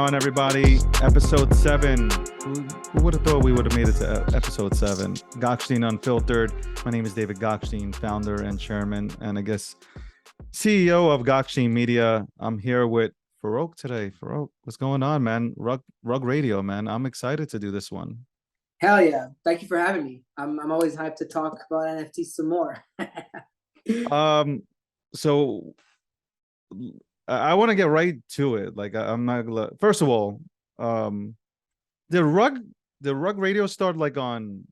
on, everybody? Episode 7. Who would have thought we would have made it to episode 7? Gokhshtein Unfiltered. My name is David Gokhshtein, founder and chairman, and I guess CEO of Gokhshtein Media. I'm here with Farokh today. Farokh, what's going on, man? Rug Radio, man. I'm excited to do this one. Hell yeah. Thank you for having me. I'm always hyped to talk about NFTs some more. So I want to get right to it. Like, I'm not gonna, first of all, did Rug Radio start like on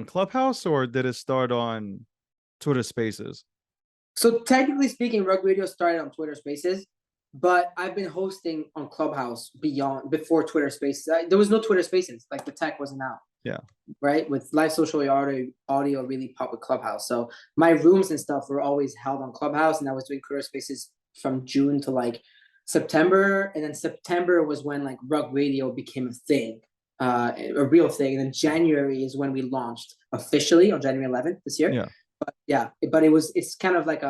Clubhouse, or did it start on Twitter Spaces? So technically speaking, Rug Radio started on Twitter Spaces, but I've been hosting on Clubhouse before Twitter Spaces. There was no Twitter Spaces, like the tech wasn't out. Yeah. Right. With live social audio really popped with Clubhouse. So my rooms and stuff were always held on Clubhouse, and I was doing Twitter Spaces from June to like September, and then September was when like Rug Radio became a thing, a real thing. And then January is when we launched officially on January 11th this year. But it's kind of like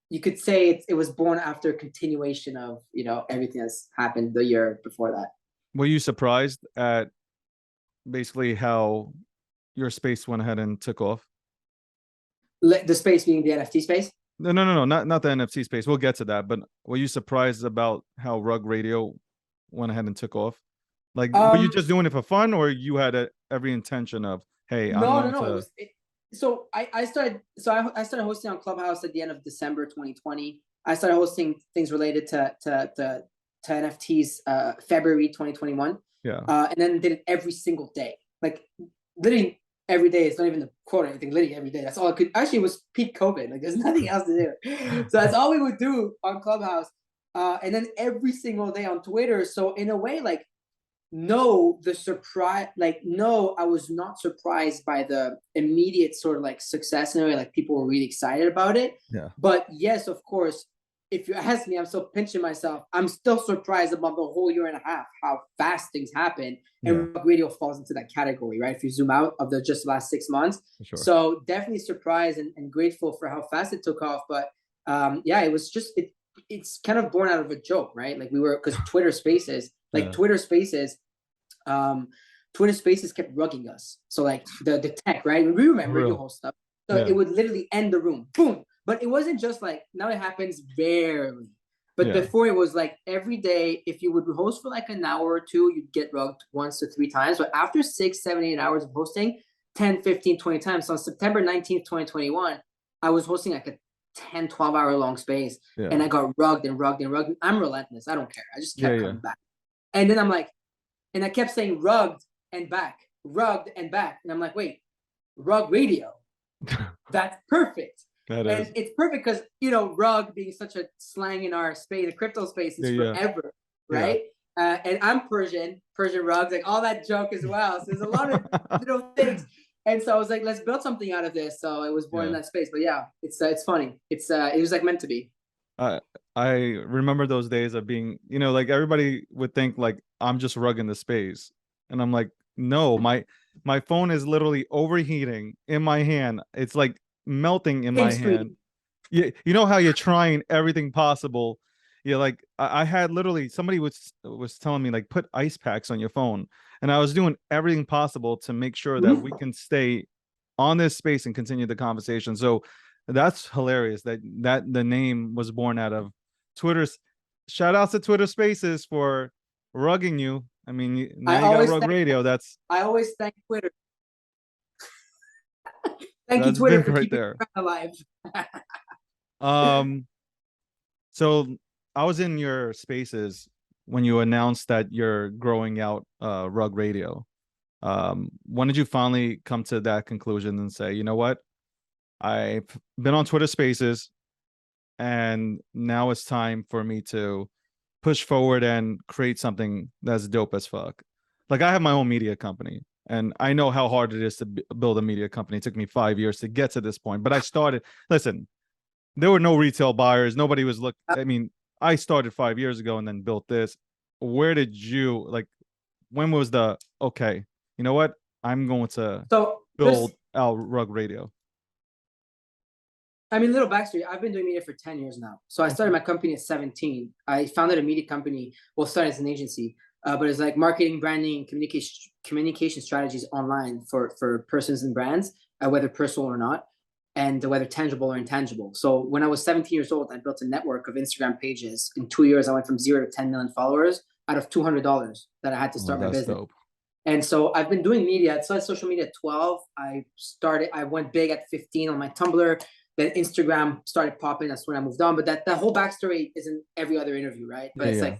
you could say it was born after a continuation of everything that's happened the year before that. Were you surprised at basically how your space went ahead and took off? The space being the NFT space? No, not the NFT space. We'll get to that. But were you surprised about how Rug Radio went ahead and took off? Like, were you just doing it for fun, or you had every intention of, hey, No. I started hosting on Clubhouse at the end of December 2020. I started hosting things related to NFTs February 2021. Yeah. And then did it every single day, like literally every day. It's not even the quote or anything. Literally every day. That's all I could. Actually, it was peak COVID. Like, there's nothing else to do. So that's all we would do on Clubhouse. And then every single day on Twitter. So in a way, like, I was not surprised by the immediate sort of like success in a way. Like, people were really excited about it. Yeah. But yes, of course, if you ask me, I'm still pinching myself. I'm still surprised about the whole year and a half, how fast things happen. And Rug Radio falls into that category, right? If you zoom out of the just last 6 months. Sure. So definitely surprised and grateful for how fast it took off. But it was just, it's kind of born out of a joke, right? Like, because Twitter Spaces, Twitter Spaces kept rugging us. So like the tech, right? We remember the whole stuff. So it would literally end the room, boom. But it wasn't just like, now it happens rarely. But before, it was like every day, if you would host for like an hour or two, you'd get rugged 1 to 3 times. But after 6, 7, 8 hours of hosting, 10, 15, 20 times. So on September 19th, 2021, I was hosting like a 10, 12-hour long space. Yeah. And I got rugged and rugged and rugged. I'm relentless. I don't care. I just kept coming back. And then I'm like, and I kept saying rugged and back. And I'm like, wait, Rug Radio. That's perfect. And it's perfect because, rug being such a slang in our space, the crypto space, is forever, right? And I'm Persian rugs, like all that joke as well. So there's a lot of little things. And so I was like, let's build something out of this. So it was born in that space. But yeah, it's funny. It was like meant to be. I remember those days of being, like everybody would think like I'm just rugging the space. And I'm like, no, my phone is literally overheating in my hand. It's like melting in my hand. You know how you're trying everything possible. You're like, I had literally, somebody was telling me like, put ice packs on your phone, and I was doing everything possible to make sure that we can stay on this space and continue the conversation. So that's hilarious that the name was born out of Twitter's. Shout outs to Twitter Spaces for rugging you. I mean, now you got Rug Radio. I always thank Twitter. Thank you, Twitter, for keeping me alive. So I was in your spaces when you announced that you're growing out Rug Radio. When did you finally come to that conclusion and say, you know what? I've been on Twitter Spaces, and now it's time for me to push forward and create something that's dope as fuck. Like, I have my own media company, and I know how hard it is to build a media company. It took me 5 years to get to this point, but I started, listen, there were no retail buyers. Nobody was looking. I mean, I started 5 years ago and then built this. Where did you, like, when was okay, you know what? I'm going to build out Rug Radio. I mean, little backstory. I've been doing media for 10 years now. So I started my company at 17. I founded a media company. Well, started as an agency. but it's like marketing, branding, communication strategies online for persons and brands, whether personal or not, and whether tangible or intangible. So when I was 17 years old, I built a network of Instagram pages. In 2 years, I went from 0 to 10 million followers out of $200 that I had to start my business. Dope. And so I've been doing media. I started social media at 12. I went big at 15 on my Tumblr. Then Instagram started popping. That's when I moved on. But that whole backstory isn't every other interview, right? But it's like,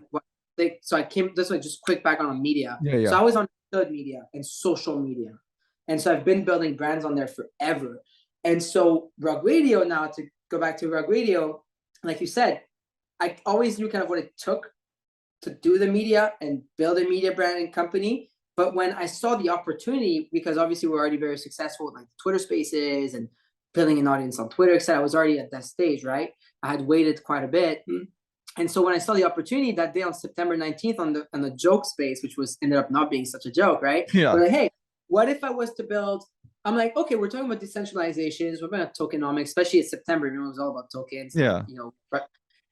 so I came, this way, just quick background on media. So I was on Unfiltered Media and social media. And so I've been building brands on there forever. And so Rug Radio now, to go back to Rug Radio, like you said, I always knew kind of what it took to do the media and build a media brand and company. But when I saw the opportunity, because obviously we're already very successful with like Twitter Spaces and building an audience on Twitter, etc., I was already at that stage, right? I had waited quite a bit. And so when I saw the opportunity that day on September 19th on the joke space, which was ended up not being such a joke, right? Yeah. We're like, hey, what if I was to build, I'm like, okay, we're talking about decentralizations, we're about tokenomics, especially in September, everyone was all about tokens, yeah, and, you know,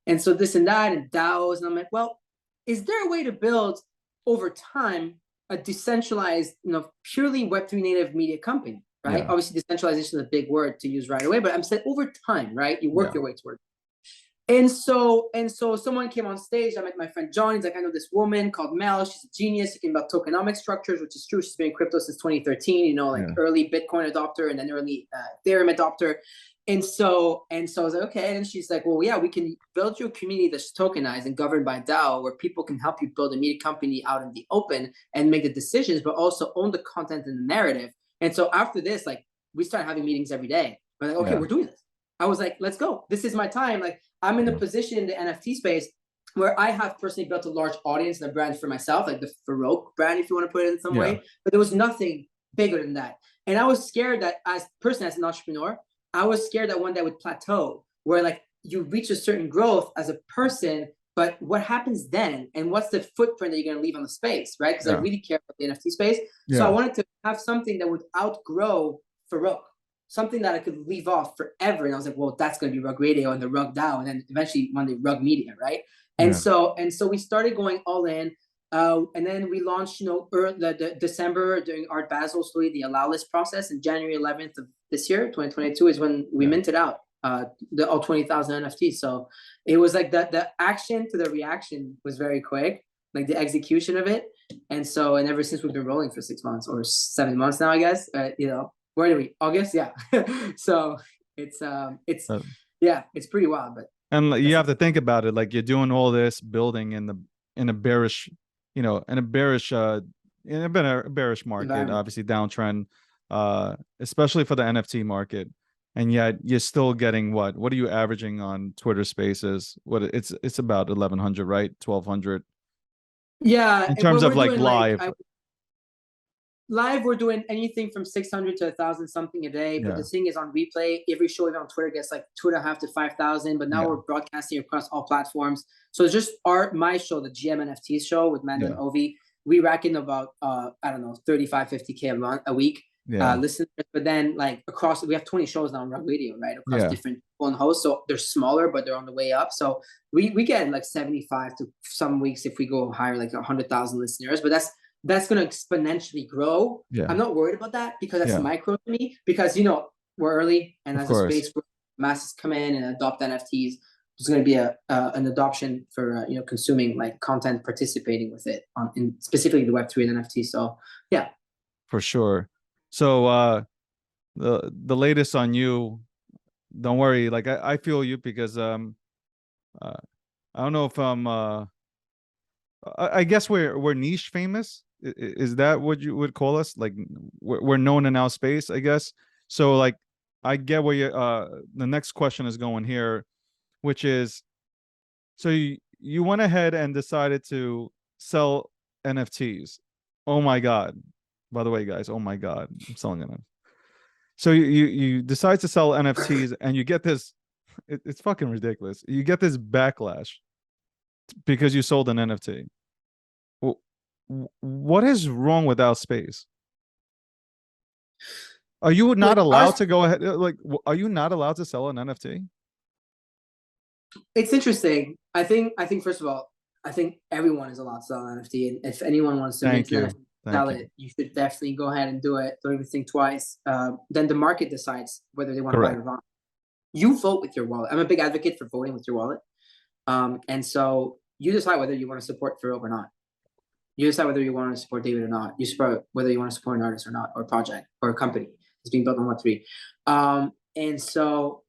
and so this and that and DAOs. And I'm like, well, is there a way to build over time a decentralized, you know, purely Web3 native media company, right? Yeah. Obviously, decentralization is a big word to use right away, but I'm saying over time, right? You work your way towards it. And so someone came on stage. I met my friend John. He's like, I know this woman called Mel. She's a genius. She came about tokenomic structures, which is true. She's been in crypto since 2013, you know, like early Bitcoin adopter and then early Ethereum adopter. And so I was like, okay. And she's like, well, yeah, we can build you a community that's tokenized and governed by DAO, where people can help you build a media company out in the open and make the decisions, but also own the content and the narrative. And so after this, like, we started having meetings every day. We're like, okay, we're doing this. I was like, let's go. This is my time. Like, I'm in a position in the NFT space where I have personally built a large audience and a brand for myself, like the Farokh brand, if you want to put it in some way. But there was nothing bigger than that. And I was scared that as an entrepreneur, I was scared that one day I would plateau, where like you reach a certain growth as a person, but what happens then? And what's the footprint that you're going to leave on the space, right? Because I really care about the NFT space. So I wanted to have something that would outgrow Farokh, something that I could leave off forever. And I was like, well, that's going to be Rug Radio and the Rug DAO, and then eventually one day Rug Media, right? And so we started going all in. And then we launched, you know, the December during Art Basil's the allow list process, and January 11th of this year, 2022, is when we minted out all 20,000 NFTs. So it was like the action to the reaction was very quick, like the execution of it. And so, and ever since, we've been rolling for 6 months or 7 months now, I guess, you know, where are we? August? Yeah. So it's pretty wild, but. And you have to think about it, like you're doing all this building in a bearish, you know, in a bearish market, obviously downtrend, especially for the NFT market. And yet you're still getting what are you averaging on Twitter Spaces? What it's about 1,100, right? 1,200. Yeah. In terms of like live. Live, we're doing anything from 600 to 1,000 something a day. But the thing is, on replay, every show even on Twitter gets like 2.5 to 5,000. But now we're broadcasting across all platforms. So it's just my show, the GM NFT show with Mando and Ovi. We rack in about I don't know, 35, 50K a week listeners. But then like across, we have 20 shows now on Rug Radio, right? Across different phone hosts. So they're smaller, but they're on the way up. So we get like 75 to some weeks if we go higher, like 100,000 listeners. But that's going to exponentially grow. I'm not worried about that, because that's micro to me, because, you know, we're early, and as a space where masses come in and adopt NFTs, there's going to be an adoption for, you know, consuming like content, participating with it in specifically the Web3 and NFT. So yeah. For sure. So the latest on you, don't worry. Like I feel you, because I don't know if I guess we're niche famous. Is that what you would call us? Like we're known in our space, I guess. So like I get where the next question is going here, which is, so you went ahead and decided to sell NFTs. Oh my God. By the way, guys, oh my God, I'm selling NFTs. So you decide to sell NFTs, and you get this, it's fucking ridiculous. You get this backlash because you sold an NFT. What is wrong with our space? Are you not allowed to go ahead? Like, are you not allowed to sell an NFT? It's interesting. I think first of all, I think everyone is allowed to sell an NFT, and if anyone wants to Thank mint an you. NFT, Thank sell you. it, you should definitely go ahead and do it. Don't even think twice. Then the market decides whether they want to buy it or not. You vote with your wallet. I'm a big advocate for voting with your wallet. And so you decide whether you want to support Farokh or not. You decide whether you want to support David or not. You support whether you want to support an artist or not, or a project or a company that's being built on Web3. And so,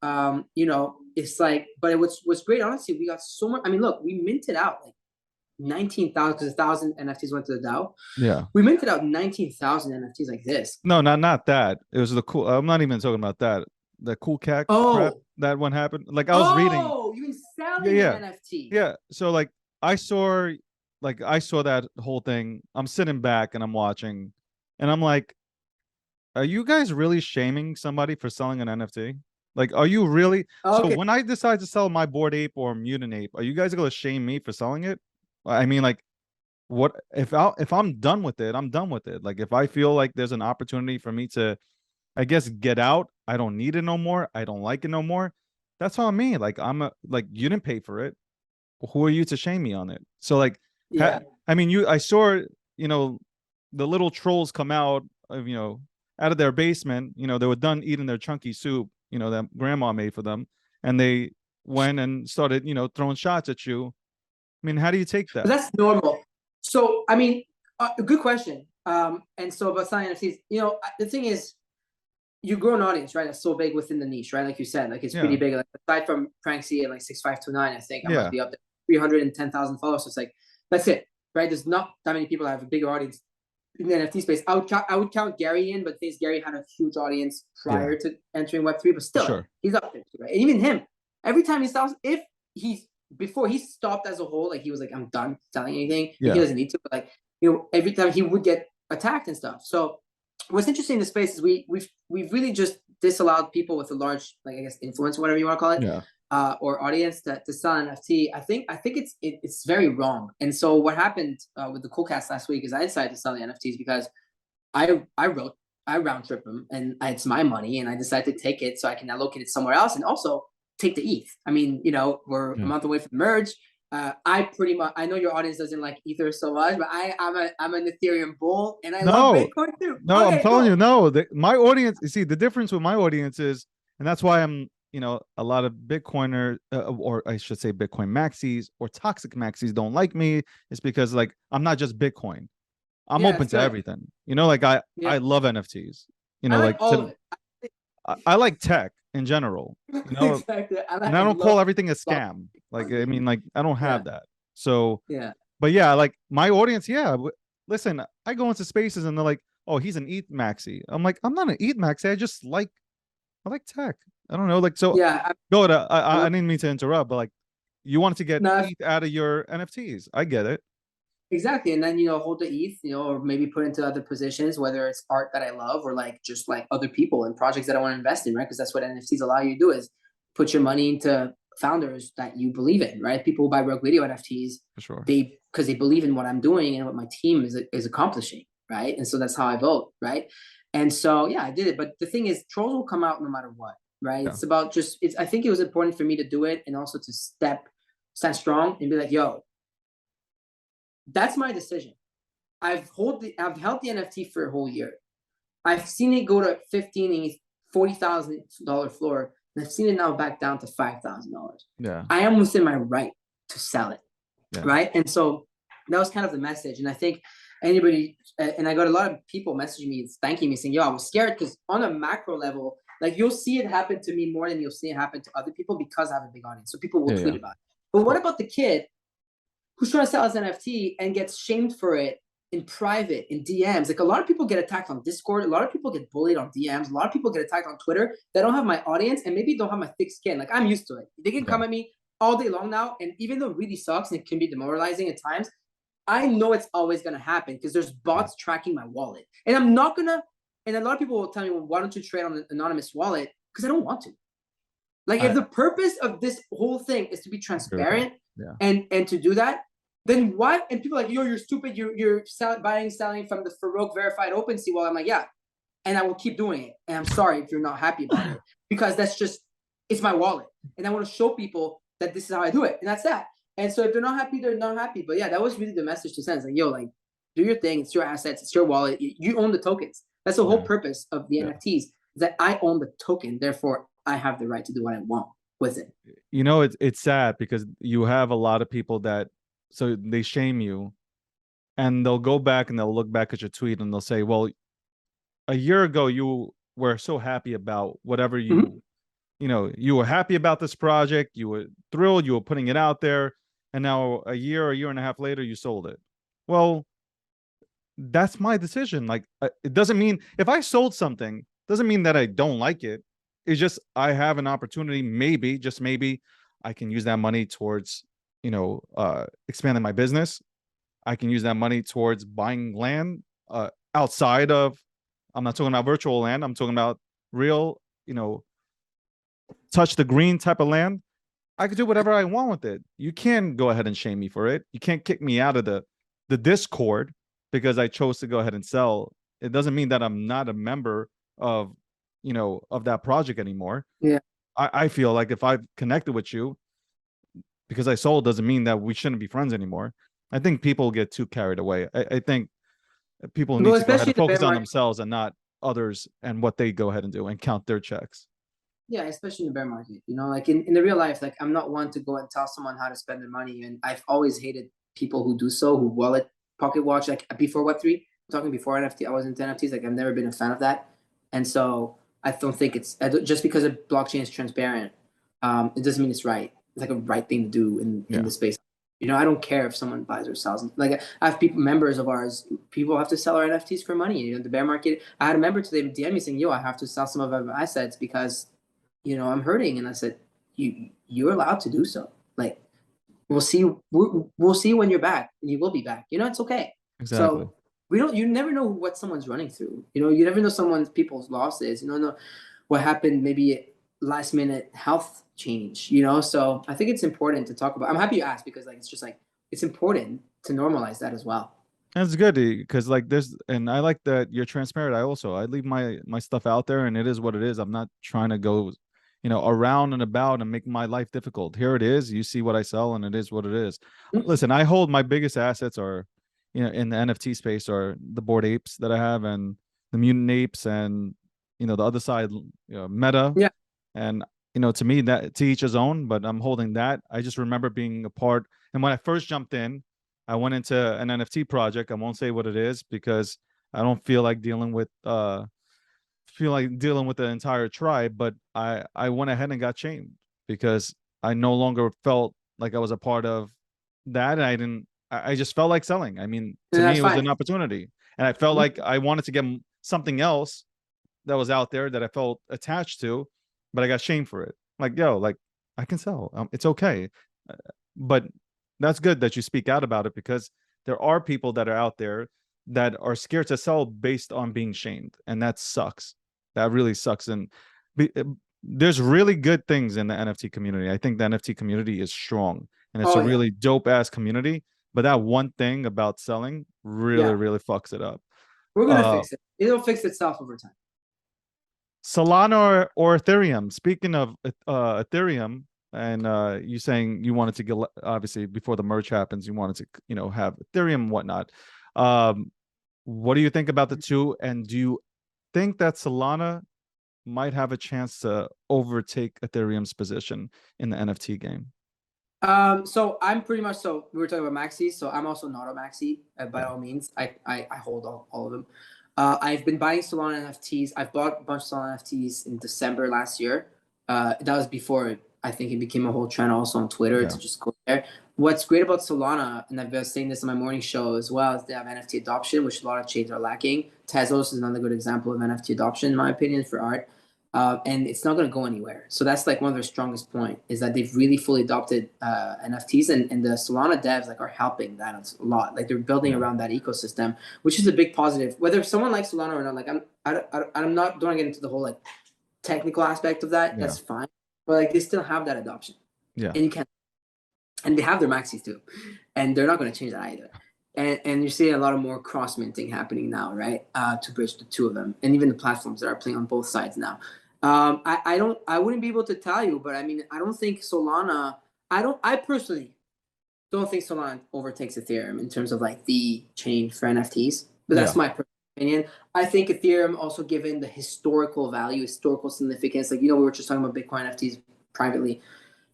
you know, it's like, but what's great, honestly, we got so much. I mean, look, we minted out like 19,000 because 1,000 NFTs went to the DAO. Yeah. We minted out 19,000 NFTs like this. No, not that. It was the cool. I'm not even talking about that. The cool cat crap that one happened. Like I was reading. Oh, you mean selling an NFT? Yeah. So like I saw that whole thing. I'm sitting back and I'm watching, and I'm like, are you guys really shaming somebody for selling an NFT? Like, are you really? So when I decide to sell my Bored Ape or Mutant Ape, are you guys gonna shame me for selling it? I mean, like, what if I'm done with it? I'm done with it. Like, if I feel like there's an opportunity for me to, I guess, get out, I don't need it no more. I don't like it no more. That's on me. Like, like, you didn't pay for it. Who are you to shame me on it? So like, I mean, I saw, you know, the little trolls come out of, you know, out of their basement. You know, they were done eating their chunky soup, you know, that grandma made for them, and they went and started, you know, throwing shots at you. I mean, how do you take that? But that's normal. So, I mean, good question. And so about selling NFTs, you know, the thing is, you grow an audience, right? That's so big within the niche, right? Like you said, like it's pretty big. Like aside from Frank C and like 6529, I think I must be up to 310,000 followers. So it's like, that's it, right? There's not that many people that have a bigger audience in the NFT space. I would count Gary in, but the thing is, Gary had a huge audience prior to entering Web3, but still, he's up there too, right? And even him, every time he stops, before he stopped as a whole, like he was like, I'm done selling anything. He doesn't need to, but like, you know, every time he would get attacked and stuff. So what's interesting in the space is we've really just disallowed people with a large, like, I guess, influence or whatever you want to call it, or audience to sell an NFT. I think it's very wrong. And so what happened with the Coolcast last week is I decided to sell the NFTs because I round trip them, and it's my money, and I decided to take it so I can allocate it somewhere else, and also take the ETH. I mean, you know, we're a month away from the merge. I know your audience doesn't like Ether so much, but I'm an Ethereum bull, and I love Bitcoin too. No, I'm telling you, no. My audience, you see, the difference with my audience is, and that's why I'm, you know, a lot of Bitcoiner, or I should say Bitcoin maxis or toxic maxis don't like me. It's because, like, I'm not just Bitcoin. I'm open to everything. You know, like I love NFTs. You know, like all of it. I like tech in general, you know, exactly. And I don't call everything a scam. Like, I mean, like, I don't have that. So, but yeah, like my audience, listen, I go into spaces and they're like, oh, he's an ETH maxi. I'm like, I'm not an ETH maxi. I like tech. I don't know. Like, so go ahead. I didn't mean to interrupt, but like, you wanted to get ETH out of your NFTs. I get it. Exactly. And then, you know, hold the ETH, you know, or maybe put into other positions, whether it's art that I love or like just like other people and projects that I want to invest in, right? Because that's what NFTs allow you to do, is put your money into founders that you believe in, right? People who buy Rogue Radio NFTs, for sure, because they believe in what I'm doing and what my team is accomplishing, right? And so that's how I vote, right? And so, I did it. But the thing is, trolls will come out no matter what, right? It's about I think it was important for me to do it, and also to stand strong and be like, yo, that's my decision. I've held the NFT for a whole year. I've seen it go to $15,000, $40,000 floor, and I've seen it now back down to $5,000. Yeah, I am within my right to sell it, right? And so that was kind of the message. And I think anybody, and I got a lot of people messaging me, thanking me, saying, "Yo, I was scared," because on a macro level, like, you'll see it happen to me more than you'll see it happen to other people because I have a big audience. So people will tweet about it. But what about the kid who's trying to sell his NFT and gets shamed for it in private, in DMs? Like, a lot of people get attacked on Discord. A lot of people get bullied on DMs. A lot of people get attacked on Twitter that don't have my audience and maybe don't have my thick skin. Like, I'm used to it. They can come at me all day long now. And even though it really sucks and it can be demoralizing at times, I know it's always going to happen because there's bots tracking my wallet. And I'm not going to, and a lot of people will tell me, well, why don't you trade on an anonymous wallet? Because I don't want to. Like, if the purpose of this whole thing is to be transparent and to do that, then why? And people are like, yo, you're stupid. You're selling from the Farokh verified OpenSea. Well, I'm like, yeah, and I will keep doing it. And I'm sorry if you're not happy about it, because that's just, it's my wallet, and I want to show people that this is how I do it, and that's that. And so if they're not happy, they're not happy. But yeah, that was really the message to send. It's like, yo, like, do your thing. It's your assets. It's your wallet. You own the tokens. That's the whole Yeah. purpose of the NFTs. Is that I own the token. Therefore, I have the right to do what I want with it. You know, it's sad because you have a lot of people that, so they shame you, and they'll go back and they'll look back at your tweet and they'll say, well, a year ago you were so happy about whatever Mhm. you know, you were happy about this project, you were thrilled, you were putting it out there, and now a year and a half later, you sold it. Well, that's my decision. Like, it doesn't mean if I sold something, doesn't mean that I don't like it. It's just I have an opportunity, maybe, just maybe, I can use that money towards, expanding my business. I can use that money towards buying land outside of. I'm not talking about virtual land. I'm talking about real, touch the green type of land. I could do whatever I want with it. You can't go ahead and shame me for it. You can't kick me out of the Discord because I chose to go ahead and sell. It doesn't mean that I'm not a member of, of that project anymore. Yeah. I feel like if I've connected with you because I sold doesn't mean that we shouldn't be friends anymore. I think people get too carried away. I think people Well, need to go ahead especially and in the bear focus on market. themselves and not others and what they go ahead and do and count their checks. Yeah, especially in the bear market. Like in the real life, like I'm not one to go and tell someone how to spend their money. And I've always hated people who do so, who wallet pocket watch, like before Web3. I'm talking before NFT. I was into NFTs. Like I've never been a fan of that. And so I don't think just because a blockchain is transparent, it doesn't mean it's right. It's like a right thing to do in Yeah. the space. I don't care if someone buys or sells. Like I have people, members of ours, people have to sell our NFTs for money. The bear market. I had a member today DM me saying, "Yo, I have to sell some of our assets because I'm hurting." And I said, you're allowed to do so. Like, we'll see. We'll see when you're back, and you will be back. It's okay. Exactly. So you never know what someone's running through. You never know people's losses. You don't know what happened, maybe last minute health change. So I think it's important to talk about. I'm happy you asked because like, it's just like, it's important to normalize that as well. That's good because like and I like that you're transparent. I leave my stuff out there and it is what it is. I'm not trying to go, around and about and make my life difficult. Here it is. You see what I sell and it is what it is. Listen, I hold my biggest assets are, in the NFT space are the Bored Apes that I have and the Mutant Apes and the other side, Meta. Yeah. And to me that to each his own, but I'm holding that. I just remember being a part and when I first jumped in, I went into an NFT project. I won't say what it is because I don't feel like dealing with the entire tribe, but I went ahead and got shamed because I no longer felt like I was a part of that. And I didn't I just felt like selling. I mean, to And me that's it was fine. an opportunity. And I felt like I wanted to get something else that was out there that I felt attached to, but I got shamed for it. Like, yo, like I can sell. It's okay. But that's good that you speak out about it because there are people that are out there that are scared to sell based on being shamed, and that sucks. That really sucks. And be, there's really good things in the NFT community. I think the NFT community is strong, and it's Oh a yeah. really dope ass community. But that one thing about selling really, Yeah. really fucks it up. We're gonna Uh, fix it. It'll fix itself over time. Solana or Ethereum. Speaking of Ethereum, and you saying you wanted to get obviously before the merge happens, you wanted to have Ethereum and whatnot. Um, what do you think about the two? And do you think that Solana might have a chance to overtake Ethereum's position in the NFT game? So I'm pretty much, so we were talking about maxis, so I'm also not a maxi by Yeah, all means. I hold all of them. I've been buying Solana NFTs. I've bought a bunch of Solana NFTs in December last year. That was before I think it became a whole trend also on Twitter yeah, to just go there. What's great about Solana, and I've been saying this in my morning show as well, is they have NFT adoption, which a lot of chains are lacking. Tezos is another good example of NFT adoption, in my opinion, for art. And it's not going to go anywhere. So that's like one of their strongest point is that they've really fully adopted NFTs, and the Solana devs like are helping that a lot. Like they're building yeah, around that ecosystem, which is a big positive. Whether someone likes Solana or not, like I'm not don't get into the whole like technical aspect of that. yeah, That's fine, but like they still have that adoption, yeah. and you can, and they have their maxis too, and they're not going to change that either. And you're seeing a lot of more cross minting happening now, right? To bridge the two of them, and even the platforms that are playing on both sides now. I wouldn't be able to tell you, but I mean, I don't think Solana. I personally don't think Solana overtakes Ethereum in terms of like the chain for NFTs, but that's my personal opinion. I think Ethereum also, given the historical value, historical significance, like, we were just talking about Bitcoin NFTs privately,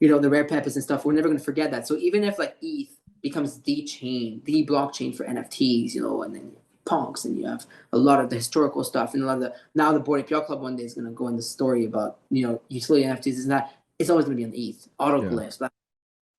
the rare peppers and stuff, we're never going to forget that. So even if like ETH becomes the chain, the blockchain for NFTs, and then punks, and you have a lot of the historical stuff, and a lot of now the Bored Ape Yacht Club one day is going to go in the story about, utility NFTs, is that it's always going to be on ETH, autoglyphs.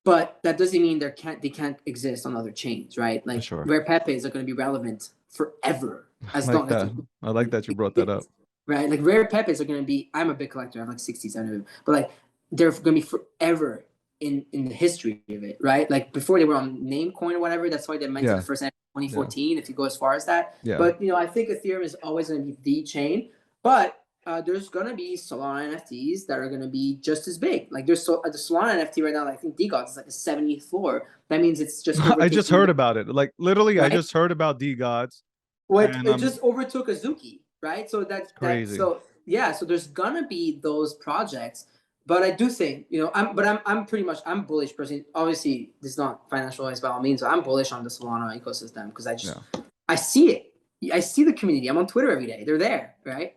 But that doesn't mean they can't exist on other chains, right? Like rare pepes are going to be relevant forever. As long as I like that you brought that up. Right, like rare pepes are going to be. I'm a big collector. I have like 67 of them, but like they're going to be forever in the history of it, right? Like before they were on Namecoin or whatever. That's why they minted the first NFT in 2014. If you go as far as that, but I think Ethereum is always going to be the chain, but there's going to be Solana NFTs that are going to be just as big. Like there's the Solana NFT right now, I think DGOTS is like a 70th floor. That means it's just I just heard about it. Like literally, right? I just heard about DGOTS. It just overtook Azuki, right? So that's crazy. So there's going to be those projects. But I do think, I'm bullish personally. Obviously, this is not financial advice by all means. So I'm bullish on the Solana ecosystem because I see it. I see the community. I'm on Twitter every day. They're there, right?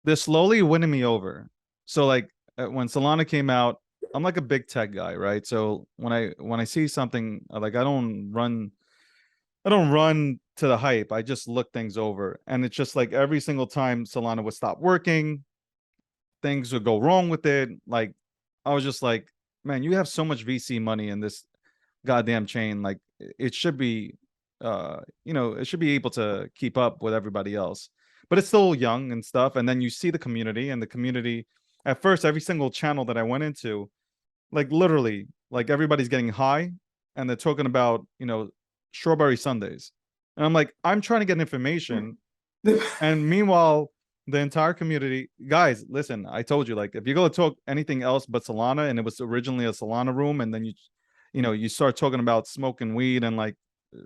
They're slowly winning me over. So like when Solana came out, I'm like a big tech guy, right? So when I see something, like I don't run to the hype. I just look things over, and it's just like every single time Solana would stop working, things would go wrong with it. Like I was just like, man, you have so much VC money in this goddamn chain. Like it should be, it should be able to keep up with everybody else. But it's still young and stuff. And then you see the community, and the community, at first, every single channel that I went into, like literally, like everybody's getting high, and they're talking about, strawberry sundaes. And I'm like, I'm trying to get information. And meanwhile, the entire community, guys, listen, I told you, like, if you're going to talk anything else but Solana, and it was originally a Solana room, and then you start talking about smoking weed and like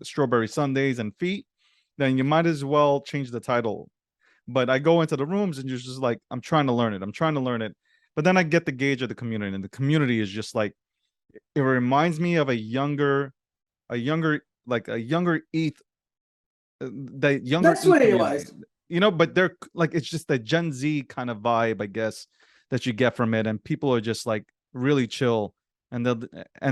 strawberry sundaes and feet, then you might as well change the title. But I go into the rooms, and you're just like, I'm trying to learn it. But then I get the gauge of the community, and the community is just like, it reminds me of a younger ETH. The younger That's what it was. But they're like, it's just the Gen Z kind of vibe, I guess, that you get from it. And people are just like really chill, and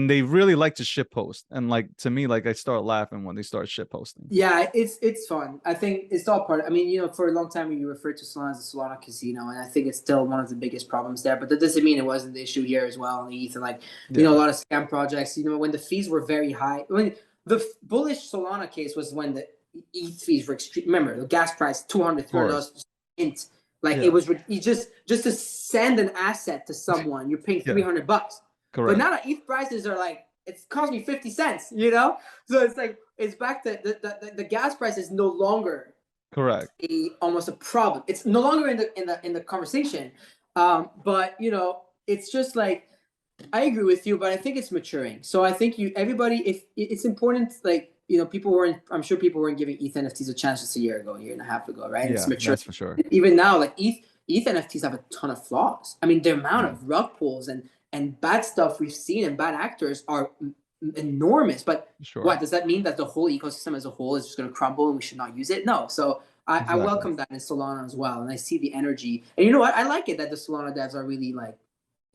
they really like to shit post. And like, to me, like I start laughing when they start shit posting. Yeah, it's fun. I think it's all part. I mean, for a long time you referred to Solana as a Solana casino, and I think it's still one of the biggest problems there. But that doesn't mean it wasn't the issue here as well on ETH. And like, a lot of scam projects. When the fees were very high. When the bullish Solana case was when the ETH fees were extreme. Remember the gas price $200 int. Like it was just to send an asset to someone, you're paying $300. Correct. But now the ETH prices are like, it's cost me 50 cents, So it's like, it's back to the gas price is no longer correct. Almost a problem. It's no longer in the conversation. But it's just like, I agree with you, but I think it's maturing. So I think if it's important, like, I'm sure people weren't giving ETH NFTs a chance just a year and a half ago, right? Yeah, it's maturing. That's for sure. Even now, like ETH NFTs have a ton of flaws. I mean, the amount of rug pulls and bad stuff we've seen and bad actors are enormous. But what does that mean? That the whole ecosystem as a whole is just going to crumble and we should not use it? No. So I welcome that in Solana as well, and I see the energy. And you know what? I like it that the Solana devs are really like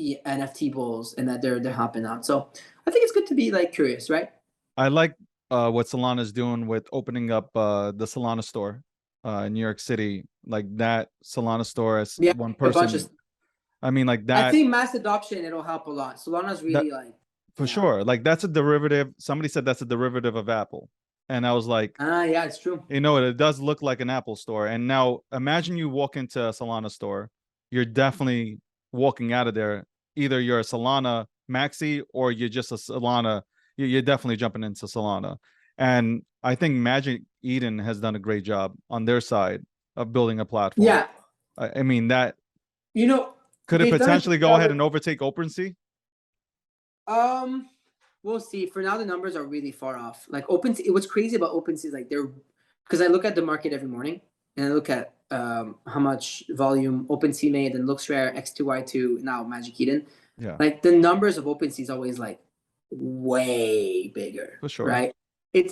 NFT bulls, and that they're helping out. So I think it's good to be like curious, right? I like what Solana is doing with opening up the Solana store in New York City. Like that Solana store as one person. I mean, like that. I think mass adoption, it'll help a lot. Solana's really for sure. Like that's a derivative. Somebody said that's a derivative of Apple. And I was like, yeah, it's true. It does look like an Apple store. And now imagine you walk into a Solana store. You're definitely walking out of there. Either you're a Solana maxi or you're just a Solana. You're definitely jumping into Solana. And I think Magic Eden has done a great job on their side of building a platform. Yeah. I mean, that, could it potentially go ahead and overtake OpenSea? We'll see. For now, the numbers are really far off. Like OpenSea, what's crazy about OpenSea is like because I look at the market every morning, and I look at how much volume OpenSea made, and LooksRare, X2Y2, now Magic Eden. Yeah. Like the numbers of OpenSea is always like way bigger, For sure. right?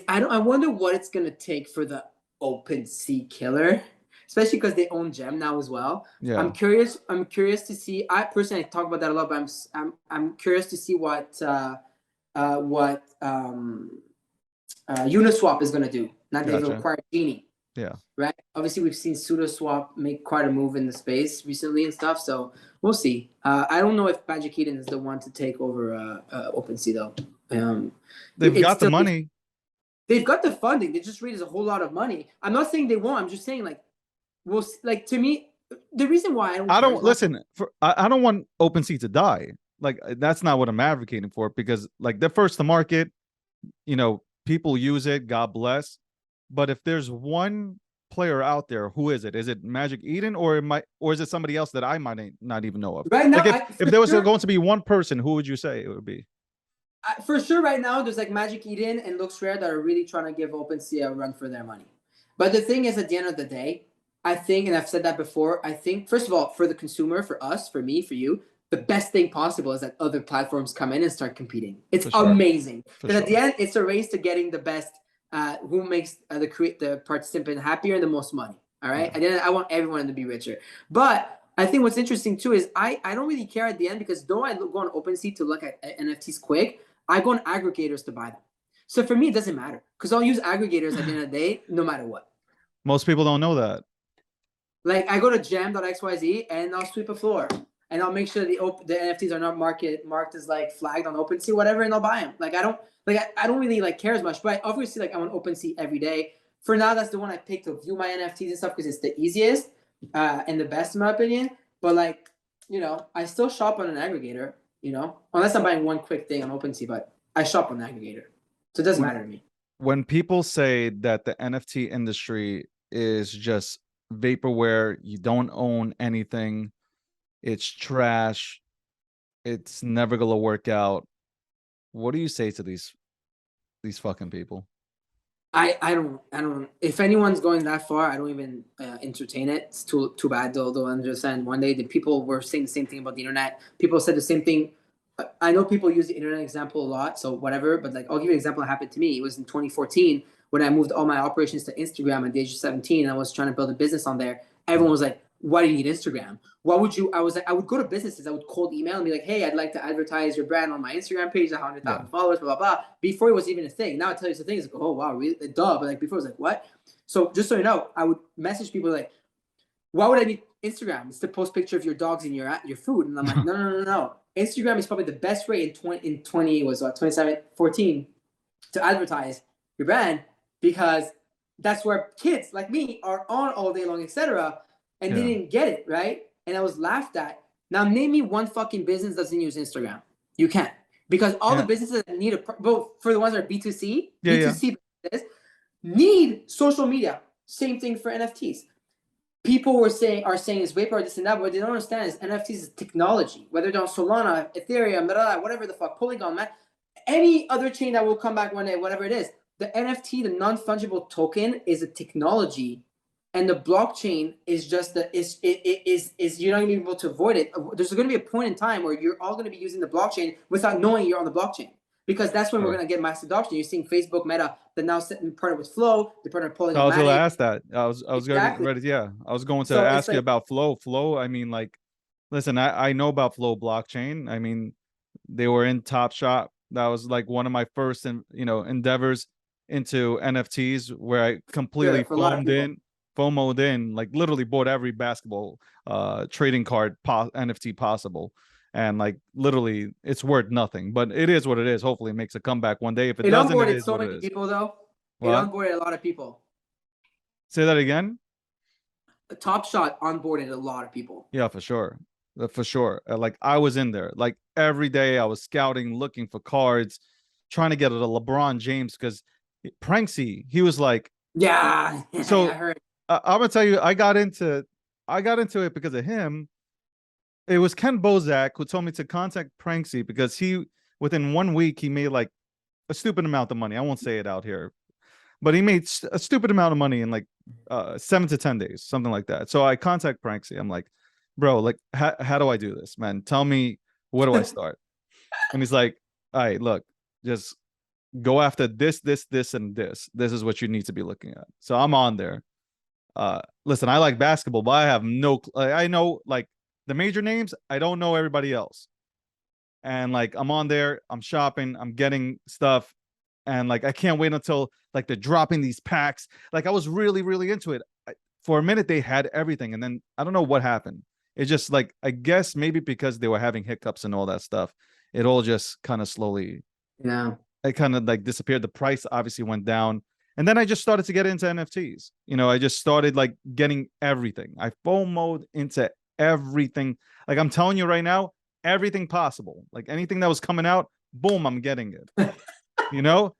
I wonder what it's gonna take for the OpenSea killer, especially because they own Gem now as well. Yeah. I'm curious to see. I personally talk about that a lot, but I'm curious to see what Uniswap is gonna do. Now they've Gotcha. acquired Genie, Yeah. right? Obviously, we've seen SudoSwap make quite a move in the space recently and stuff. So we'll see. I don't know if Magic Eden is the one to take over OpenSea though. They've It's got the still money. they've got the funding. They just raised a whole lot of money. I'm not saying they won't. I'm just saying like like to me, the reason why I care don't as much. listen. I don't want OpenSea to die. Like that's not what I'm advocating for because like they're first to market. People use it. God bless. But if there's one player out there, who is it? Is it Magic Eden or is it somebody else that I might not even know of? Right now, Like if for there was sure, going to be one person, who would you say it would be? for sure, right now, there's like Magic Eden and Looks Rare that are really trying to give OpenSea a run for their money. But the thing is, at the end of the day, I think, and I've said that before, I think, first of all, for the consumer, for us, for me, for you, the best thing possible is that other platforms come in and start competing. It's For sure. amazing. For Because at the sure. end, it's a race to getting the best, who makes the participant happier and the most money. All right. Yeah. At the end, I want everyone to be richer. But I think what's interesting too is I don't really care at the end because though I go on OpenSea to look at NFTs quick, I go on aggregators to buy them. So for me, it doesn't matter because I'll use aggregators at the end of the day, no matter what. Most people don't know that. Like I go to gem.xyz and I'll sweep a floor and I'll make sure the NFTs are not marked as like flagged on OpenSea, whatever, and I'll buy them. Like I don't really like care as much, but obviously like I'm on OpenSea every day. For now, that's the one I picked to view my NFTs and stuff because it's the easiest and the best in my opinion. But like, I still shop on an aggregator, unless I'm buying one quick thing on OpenSea, but I shop on an aggregator. So it doesn't matter to me. When people say that the NFT industry is just vaporware, you don't own anything, it's trash, it's never gonna work out. What do you say to these fucking people? I don't. If anyone's going that far, I don't even entertain it. It's too bad. They'll understand. One day, the people were saying the same thing about the internet. People said the same thing. I know people use the internet example a lot, so whatever. But like, I'll give you an example that happened to me. It was in 2014 when I moved all my operations to Instagram at the age of 17. I was trying to build a business on there. Everyone was like, "Why do you need Instagram? Why would you?" I was like, I would go to businesses. I would cold email and be like, "Hey, I'd like to advertise your brand on my Instagram page. 100,000 followers, blah blah blah." Before it was even a thing. Now I tell you the thing. It's like, oh wow, really? Duh. But like before, it was like, what? So just so you know, I would message people like, "Why would I need Instagram? It's to post picture of your dogs and your food." And I'm like, no, no, no, no. Instagram is probably the best way in 20 was what 27 14 to advertise your brand because that's where kids like me are on all day long, etc. And they didn't get it right, and I was laughed at. Now name me one fucking business that doesn't use Instagram. You can't because all the businesses that need both for the ones that are B2C, B2C businesses need social media. Same thing for NFTs. People are saying it's vapor, this and that, but what they don't understand is NFTs is technology. Whether they're on Solana, Ethereum, whatever the fuck, Polygon, man, any other chain that will come back one day, whatever it is, the NFT, the non-fungible token, is a technology, and the blockchain is just you're not gonna be able to avoid it. There's gonna be a point in time where you're all gonna be using the blockchain without knowing you're on the blockchain. Because that's when we're going to get mass adoption. You're seeing Facebook, Meta, they're now partnered with Flow, they're partnered with I Polygon was going to Matic. ask that. I was Exactly. ready. Yeah, I was going to So it's ask you like, about Flow. Flow. I mean, like, listen, I know about Flow blockchain. I mean, they were in Top Shop. That was like one of my first, endeavors into NFTs where I completely sure, for a lot of people. FOMOed in, like literally bought every basketball trading card NFT possible. And like literally it's worth nothing, but it is what it is. Hopefully it makes a comeback one day. If it It doesn't, it onboarded is so what it many is. people, though. It What? onboarded a lot of people. Say that again. Top Shot onboarded a lot of people. Yeah, for sure. For sure. Like I was in there. Like every day I was scouting, looking for cards, trying to get a LeBron James because Pranksy, he was like, Yeah, so I heard. I'm gonna tell you, I got into it because of him. It was Ken Bozak who told me to contact Pranksy because he within 1 week he made like a stupid amount of money. I won't say it out here, but he made a stupid amount of money in like 7 to 10 days, something like that. So I contact Pranksy. I'm like, bro, like, how do I do this, man? Tell me, where do I start? And he's like, all right, look, just go after this, and this. This is what you need to be looking at. So I'm on there. Listen, I like basketball, but I have I know like the major names. I don't know everybody else. And like I'm on there, I'm shopping, I'm getting stuff, and like I can't wait until like they're dropping these packs. Like I was really, really into it. For a minute, they had everything, and then I don't know what happened. It's just like I guess maybe because they were having hiccups and all that stuff, it all just kind of slowly, it kind of like disappeared. The price obviously went down, and then I just started to get into NFTs. You know, I just started like getting everything. I FOMO'd into everything. Like I'm telling you right now, everything possible. Like anything that was coming out, boom, I'm getting it. You know,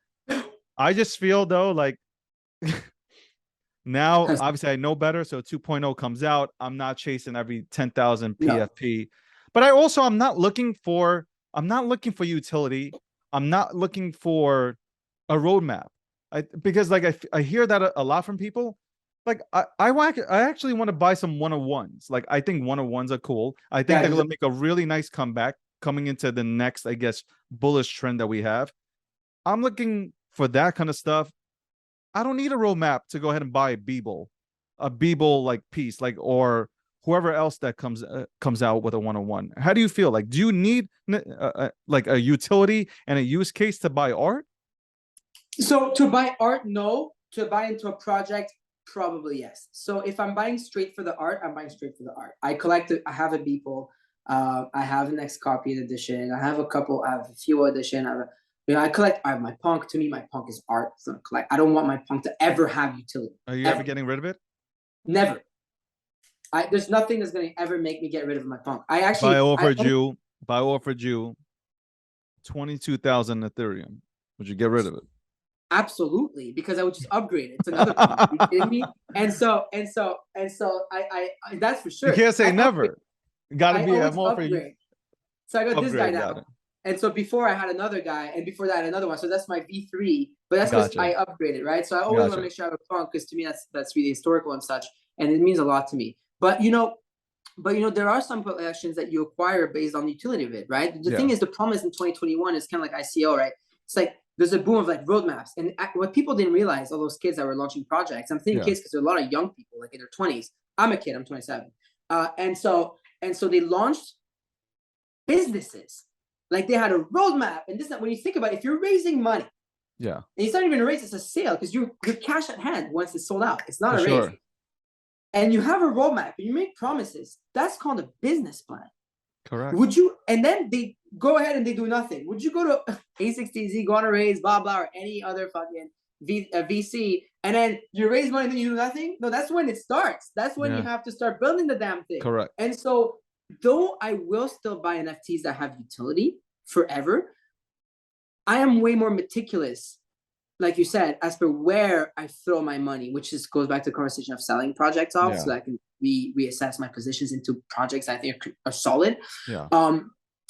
I just feel though like now obviously I know better. So 2.0 comes out. I'm not chasing every 10,000 PFP, but I'm not looking for utility. I'm not looking for a roadmap. Because like I hear that a lot from people. Like I actually want to buy some 101s. Like I think 101s are cool. I think they're gonna make a really nice comeback coming into the next, I guess, bullish trend that we have. I'm looking for that kind of stuff. I don't need a roadmap to go ahead and buy a Beeble like piece, like, or whoever else that comes out with a 101. How do you feel? Like, do you need like a utility and a use case to buy art? So to buy art, no. To buy into a project, probably yes. So if I'm buying straight for the art, I'm buying straight for the art. I have a Beeple. I have an X copied edition. I have a few edition. I collect. I have my punk. To me, my punk is art. So I don't want my punk to ever have utility. Are you ever getting rid of it? Never. There's nothing that's going to ever make me get rid of my punk. I offered you 22,000 Ethereum. Would you get rid of it? Absolutely, because I would just upgrade it to another punk. Are you kidding me? And so I that's for sure. You can't say never. Got to be a more for you. So I got this guy now. And so before I had another guy, and before that another one. So that's my V3, but that's because I upgraded, right? So I always want to make sure I have a punk, because to me that's really historical and such, and it means a lot to me. But you know, there are some collections that you acquire based on the utility of it, right? The thing is, the problem is in 2021 is kind of like ICO, right? It's like there's a boom of like roadmaps, and what people didn't realize, all those kids that were launching projects. I'm thinking kids because there are a lot of young people like in their 20s. I'm a kid. I'm 27, and so they launched businesses. Like they had a roadmap, and this. When you think about it, if you're raising money, and it's not even a raise, it's a sale, because you're cash at hand once it's sold out. It's not a raise, and you have a roadmap and you make promises. That's called a business plan. Correct. Would you? And then they go ahead and they do nothing. Would you go to A16Z, go on a raise, blah blah, or any other fucking VC, and then you raise money and then you do nothing? No, that's when it starts. That's when you have to start building the damn thing. Correct. And so, though I will still buy NFTs that have utility forever, I am way more meticulous, like you said, as per where I throw my money, which goes back to the conversation of selling projects off, so that I can reassess my positions into projects I think are solid.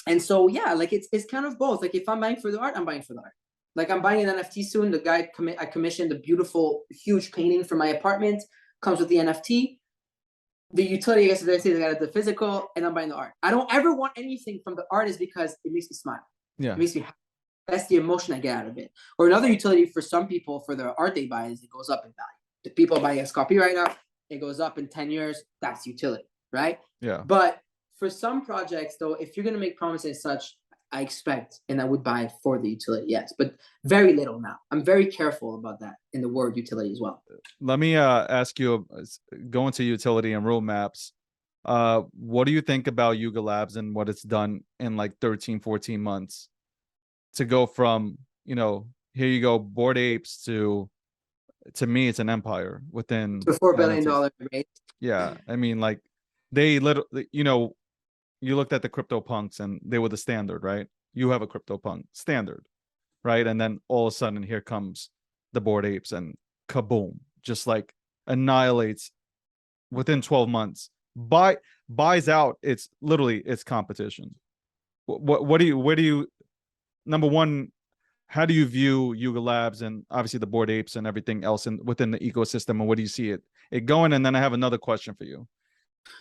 And so like it's kind of both. Like if I'm buying for the art, I'm buying for the art. Like I'm buying an NFT soon. The guy I commissioned a beautiful, huge painting for my apartment. Comes with the NFT. The utility, I guess, I say, they got the physical, and I'm buying the art. I don't ever want anything from the artist because it makes me smile. It makes me happy. That's the emotion I get out of it. Or another utility for some people, for the art they buy, is it goes up in value. The people buying a copy right now, it goes up in 10 years. That's utility, right? But for some projects, though, if you're going to make promises and such, I expect, and I would buy for the utility, yes, but very little now. I'm very careful about that in the word utility as well. Let me ask you, going to utility and roadmaps, what do you think about Yuga Labs and what it's done in like 13, 14 months to go from, here you go, Bored Apes to me, it's an empire within the $4 billion rate. Yeah. I mean, like they literally, you looked at the CryptoPunks and they were the standard, right? You have a CryptoPunk standard, right? And then all of a sudden here comes the Bored Apes and kaboom, just like annihilates within 12 months, buys out its competition. Where do you, number one, how do you view Yuga Labs and obviously the Bored Apes and everything else within the ecosystem, and what do you see it going? And then I have another question for you.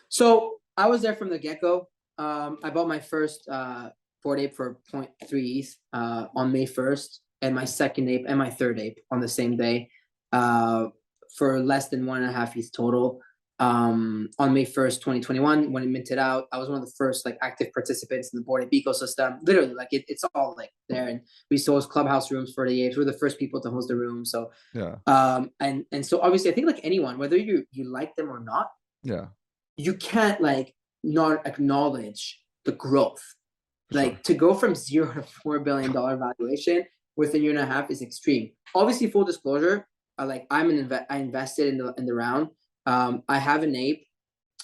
So I was there from the get-go. I bought my first Bored Ape for 0.3s on May 1st, and my second ape and my third ape on the same day for less than 1.5 ETH total. On May 1st, 2021, when it minted out, I was one of the first like active participants in the Bored Ape ecosystem. Literally, like it's all like there, and we host clubhouse rooms for the apes. We're the first people to host the room. So yeah, and so obviously, I think like anyone, whether you like them or not, yeah, you can't like not acknowledge the growth. Like sure. to go from 0 to $4 billion valuation within a year and a half is extreme. Obviously, full disclosure, I invested in the round. I have an ape,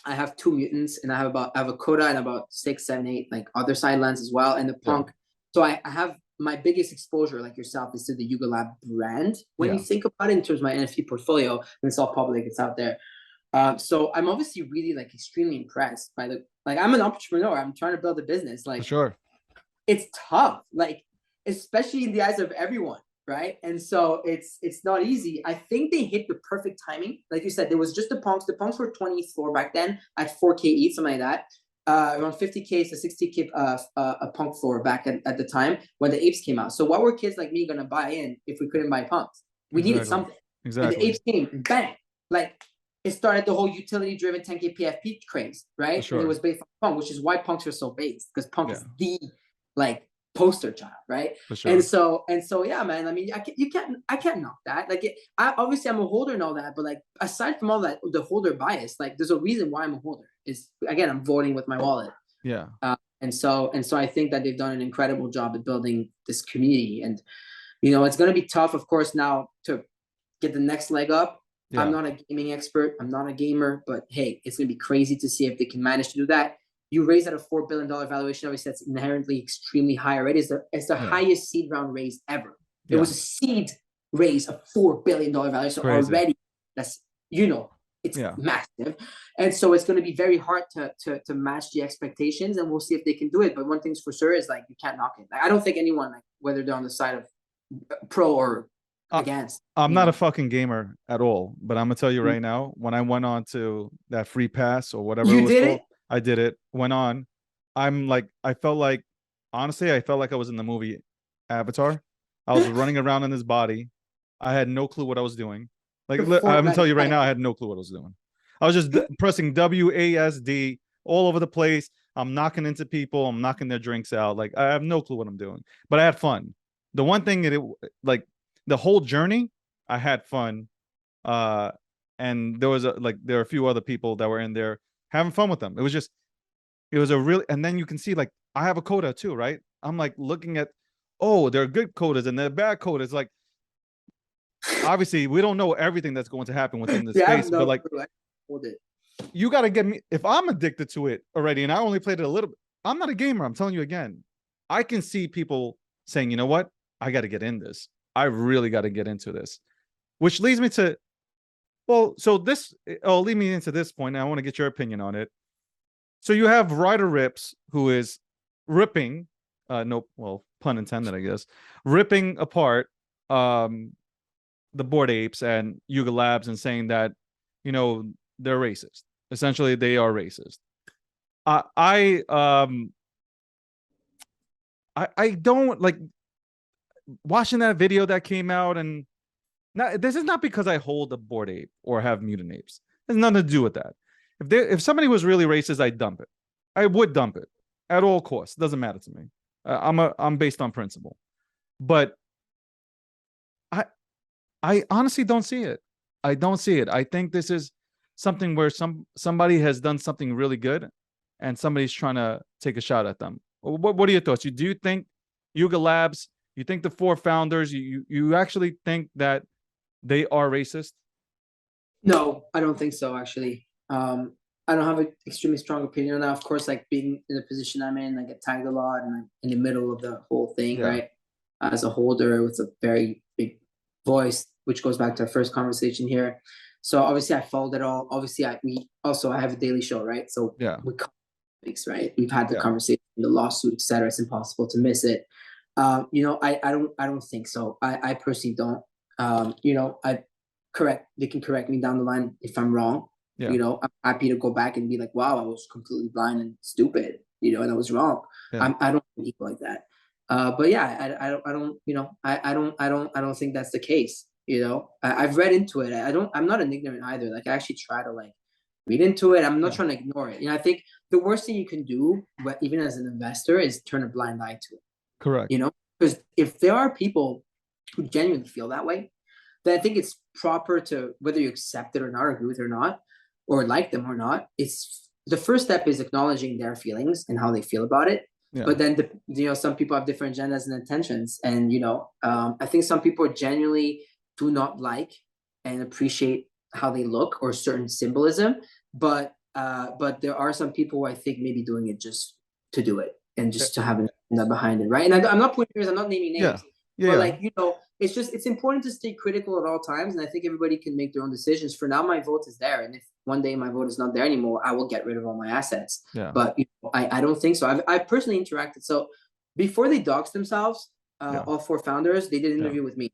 I have 2 mutants, and I have a coda and about 6, 7, 8 like other side lands as well, and the punk. So I have my biggest exposure, like yourself, is to the Yuga Lab brand. When you think about it in terms of my NFT portfolio, and it's all public, it's out there. So I'm obviously really like extremely impressed by I'm an entrepreneur. I'm trying to build a business. Like, For sure. It's tough, like especially in the eyes of everyone, right? And so it's not easy. I think they hit the perfect timing. Like you said, there was just the punks. The punks were 20 ETH floor back then at 4K ETH, something like that. Around 50K to 60K a punk floor back at the time when the apes came out. So what were kids like me gonna buy in if we couldn't buy punks? We needed something. Exactly. And the apes came, and bang! Like it started the whole utility-driven 10K PFP craze, right? Sure. And it was based on punk, which is why punks are so based, because punk is the like poster child, right? For sure. And so yeah, man. I mean, I can't knock that. Like obviously I'm a holder and all that, but like aside from all that, the holder bias, like there's a reason why I'm a holder. Is again, I'm voting with my wallet. Yeah. And so I think that they've done an incredible job at building this community, and you know it's gonna be tough, of course, now to get the next leg up. Yeah. I'm not a gaming expert. I'm not a gamer, but hey, it's gonna be crazy to see if they can manage to do that. You raise at a $4 billion valuation, obviously that's inherently extremely high, right? It's the highest seed round raise ever. It was a seed raise of $4 billion valuation already. That's it's massive. And so it's going to be very hard to match the expectations, and we'll see if they can do it. But one thing's for sure is like you can't knock it. Like, I don't think anyone, like, whether they're on the side of pro or against. I'm not a fucking gamer at all, but I'm gonna tell you right now, when I went on to that free pass or whatever it was called, I did it, went on. I felt like I was in the movie Avatar. I was running around in his body. I had no clue what I was doing. Like, I'm gonna tell you right now, I had no clue what I was doing. I was just pressing WASD all over the place. I'm knocking into people. I'm knocking their drinks out. Like, I have no clue what I'm doing, but I had fun. The one thing that the whole journey, I had fun. And there are a few other people that were in there having fun with them. It was a really, and then you can see, like, I have a coda too, right? I'm like looking at, oh, there are good codas and there are bad codas. Like, obviously we don't know everything that's going to happen within this space, but like, you got to get me, if I'm addicted to it already and I only played it a little bit, I'm not a gamer. I'm telling you again, I can see people saying, you know what? I got to get in this. I really got to get into this, which leads me to, lead me into this point. I want to get your opinion on it. So you have Ryder Rips, who is ripping, pun intended, I guess, ripping apart the Bored Apes and Yuga Labs and saying that, they're racist. Essentially, they are racist. I don't like watching that video that came out, and this is not because I hold a Bored Ape or have mutant apes. It has nothing to do with that. If somebody was really racist, I'd dump it. I would dump it at all costs. It doesn't matter to me. I'm based on principle, but I honestly don't see it. I don't see it. I think this is something where somebody has done something really good, and somebody's trying to take a shot at them. What are your thoughts? Do you think Yuga Labs? You think the 4 founders? You actually think that they are racist? No, I don't think so, actually. I don't have an extremely strong opinion on that. Of course, like being in the position I'm in, I get tagged a lot, and I'm in the middle of the whole thing, right? As a holder with a very big voice, which goes back to our first conversation here. So obviously I followed it all. Obviously I have a daily show, right? So we cover topics, right? We've had the conversation, the lawsuit, etc. It's impossible to miss it. I don't think so. I personally don't. They can correct me down the line if I'm wrong. I'm happy to go back and be like, wow, I was completely blind and stupid. and I was wrong. Yeah. I don't think people like that. But yeah, I don't think that's the case. I've read into it. I'm not an ignorant either. Like I actually try to like read into it. I'm not trying to ignore it. I think the worst thing you can do, even as an investor, is turn a blind eye to it. Correct. Because if there are people who genuinely feel that way, then I think it's proper to, whether you accept it or not, or agree with it or not, or like them or not, it's the first step is acknowledging their feelings and how they feel about it. Yeah. But then, some people have different agendas and intentions. And, I think some people genuinely do not like and appreciate how they look or certain symbolism. But there are some people who I think maybe doing it just to do it and just to have that behind it. Right. And I'm not pointing fingers, I'm not naming names. But like, it's important to stay critical at all times. And I think everybody can make their own decisions. For now, my vote is there. And if one day my vote is not there anymore, I will get rid of all my assets. Yeah. But I don't think so. I've personally interacted. So before they doxed themselves, all 4 founders, they did an interview with me,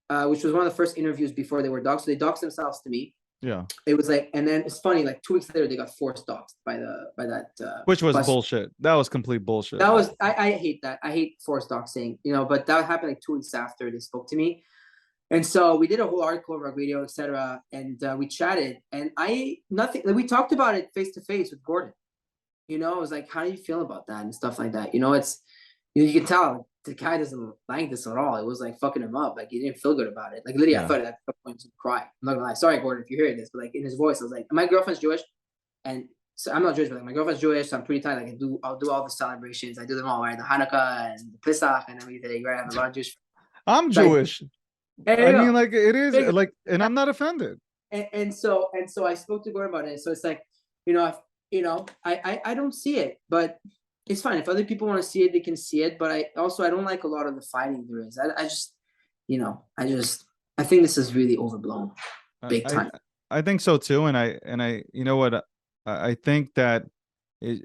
which was one of the first interviews before they were doxed. So they doxed themselves to me. Yeah. It was like, and then it's funny, like 2 weeks later, they got forced doxed by that. Which was bullshit. That was complete bullshit. That was, I hate that. I hate forced doxing, but that happened like 2 weeks after they spoke to me. And so we did a whole article, Rug Radio, etc. And we chatted, and we talked about it face to face with Gordon. I was like, how do you feel about that and stuff like that? It's, you can tell the guy doesn't like this at all. It was like fucking him up. Like he didn't feel good about it. Like literally, I thought at that point to cry. I'm not gonna lie. Sorry, Gordon, if you're hearing this, but like in his voice, I was like, my girlfriend's Jewish, and so I'm not Jewish, but like my girlfriend's Jewish. So I'm pretty tight. Like I'll do all the celebrations. I do them all, right? The Hanukkah and the Pesach and everything. Right? I have a lot of Jewish. I'm Jewish. I mean, like it is like, and I'm not offended. And so I spoke to Gordon about it. So it's like, I don't see it, but it's fine. If other people want to see it, they can see it. But I don't like a lot of the fighting there is. I think this is really overblown, big time. I think so too. And I you know what, I think that I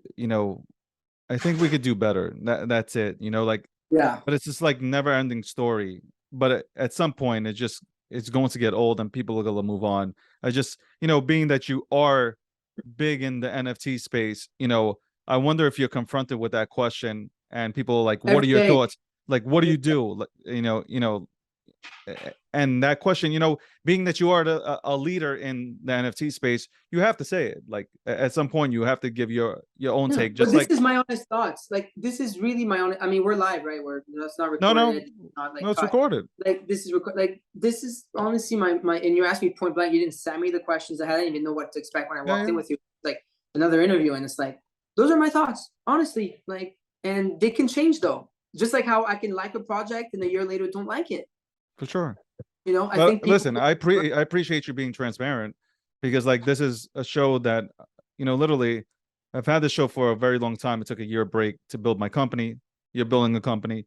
think we could do better. That's it. Like but it's just like never ending story. But at some point, it's going to get old and people are going to move on. I just, being that you are big in the NFT space, I wonder if you're confronted with that question and people are like, what are your thoughts? Like, what do you do? And that question, being that you are a leader in the NFT space, you have to say it. Like at some point, you have to give your own take. Just this is my honest thoughts. Like this is really my own. I mean, we're live, right? That's not recorded. No, it's recorded. Like this is honestly my. And you asked me point blank. You didn't send me the questions. I didn't even know what to expect when I walked in with you. Like another interview, and it's like those are my thoughts, honestly. Like, and they can change though. Just like how I can like a project and a year later don't like it. For sure. I think listen, I appreciate you being transparent, because like this is a show that, literally I've had this show for a very long time. It took a year break to build my company. You're building a company.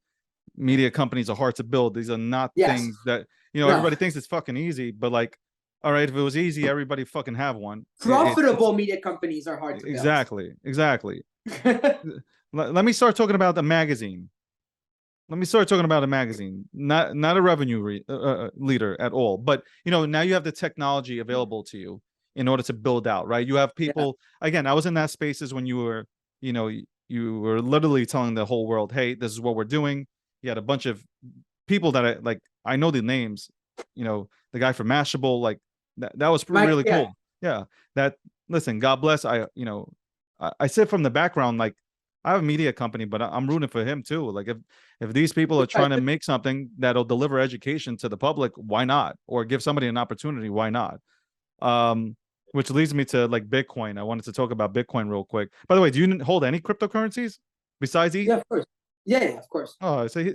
Media companies are hard to build. These are not things that, everybody thinks it's fucking easy, but like, all right, if it was easy, everybody fucking have one. Profitable media companies are hard to build. Exactly. Let me start talking about the magazine. Let me start talking about a magazine, not a revenue leader at all. But, now you have the technology available to you in order to build out, right? You have people, again, I was in that spaces when you were, you were literally telling the whole world, hey, this is what we're doing. You had a bunch of people that I know the names, the guy from Mashable, like that was really cool. Yeah. Listen, God bless. I sit from the background, like, I have a media company, but I'm rooting for him too. Like if these people are trying to make something that'll deliver education to the public, why not? Or give somebody an opportunity, why not? Which leads me to like Bitcoin. I wanted to talk about Bitcoin real quick. By the way, do you hold any cryptocurrencies besides ETH? Yeah, of course. Yeah, of course. Oh, so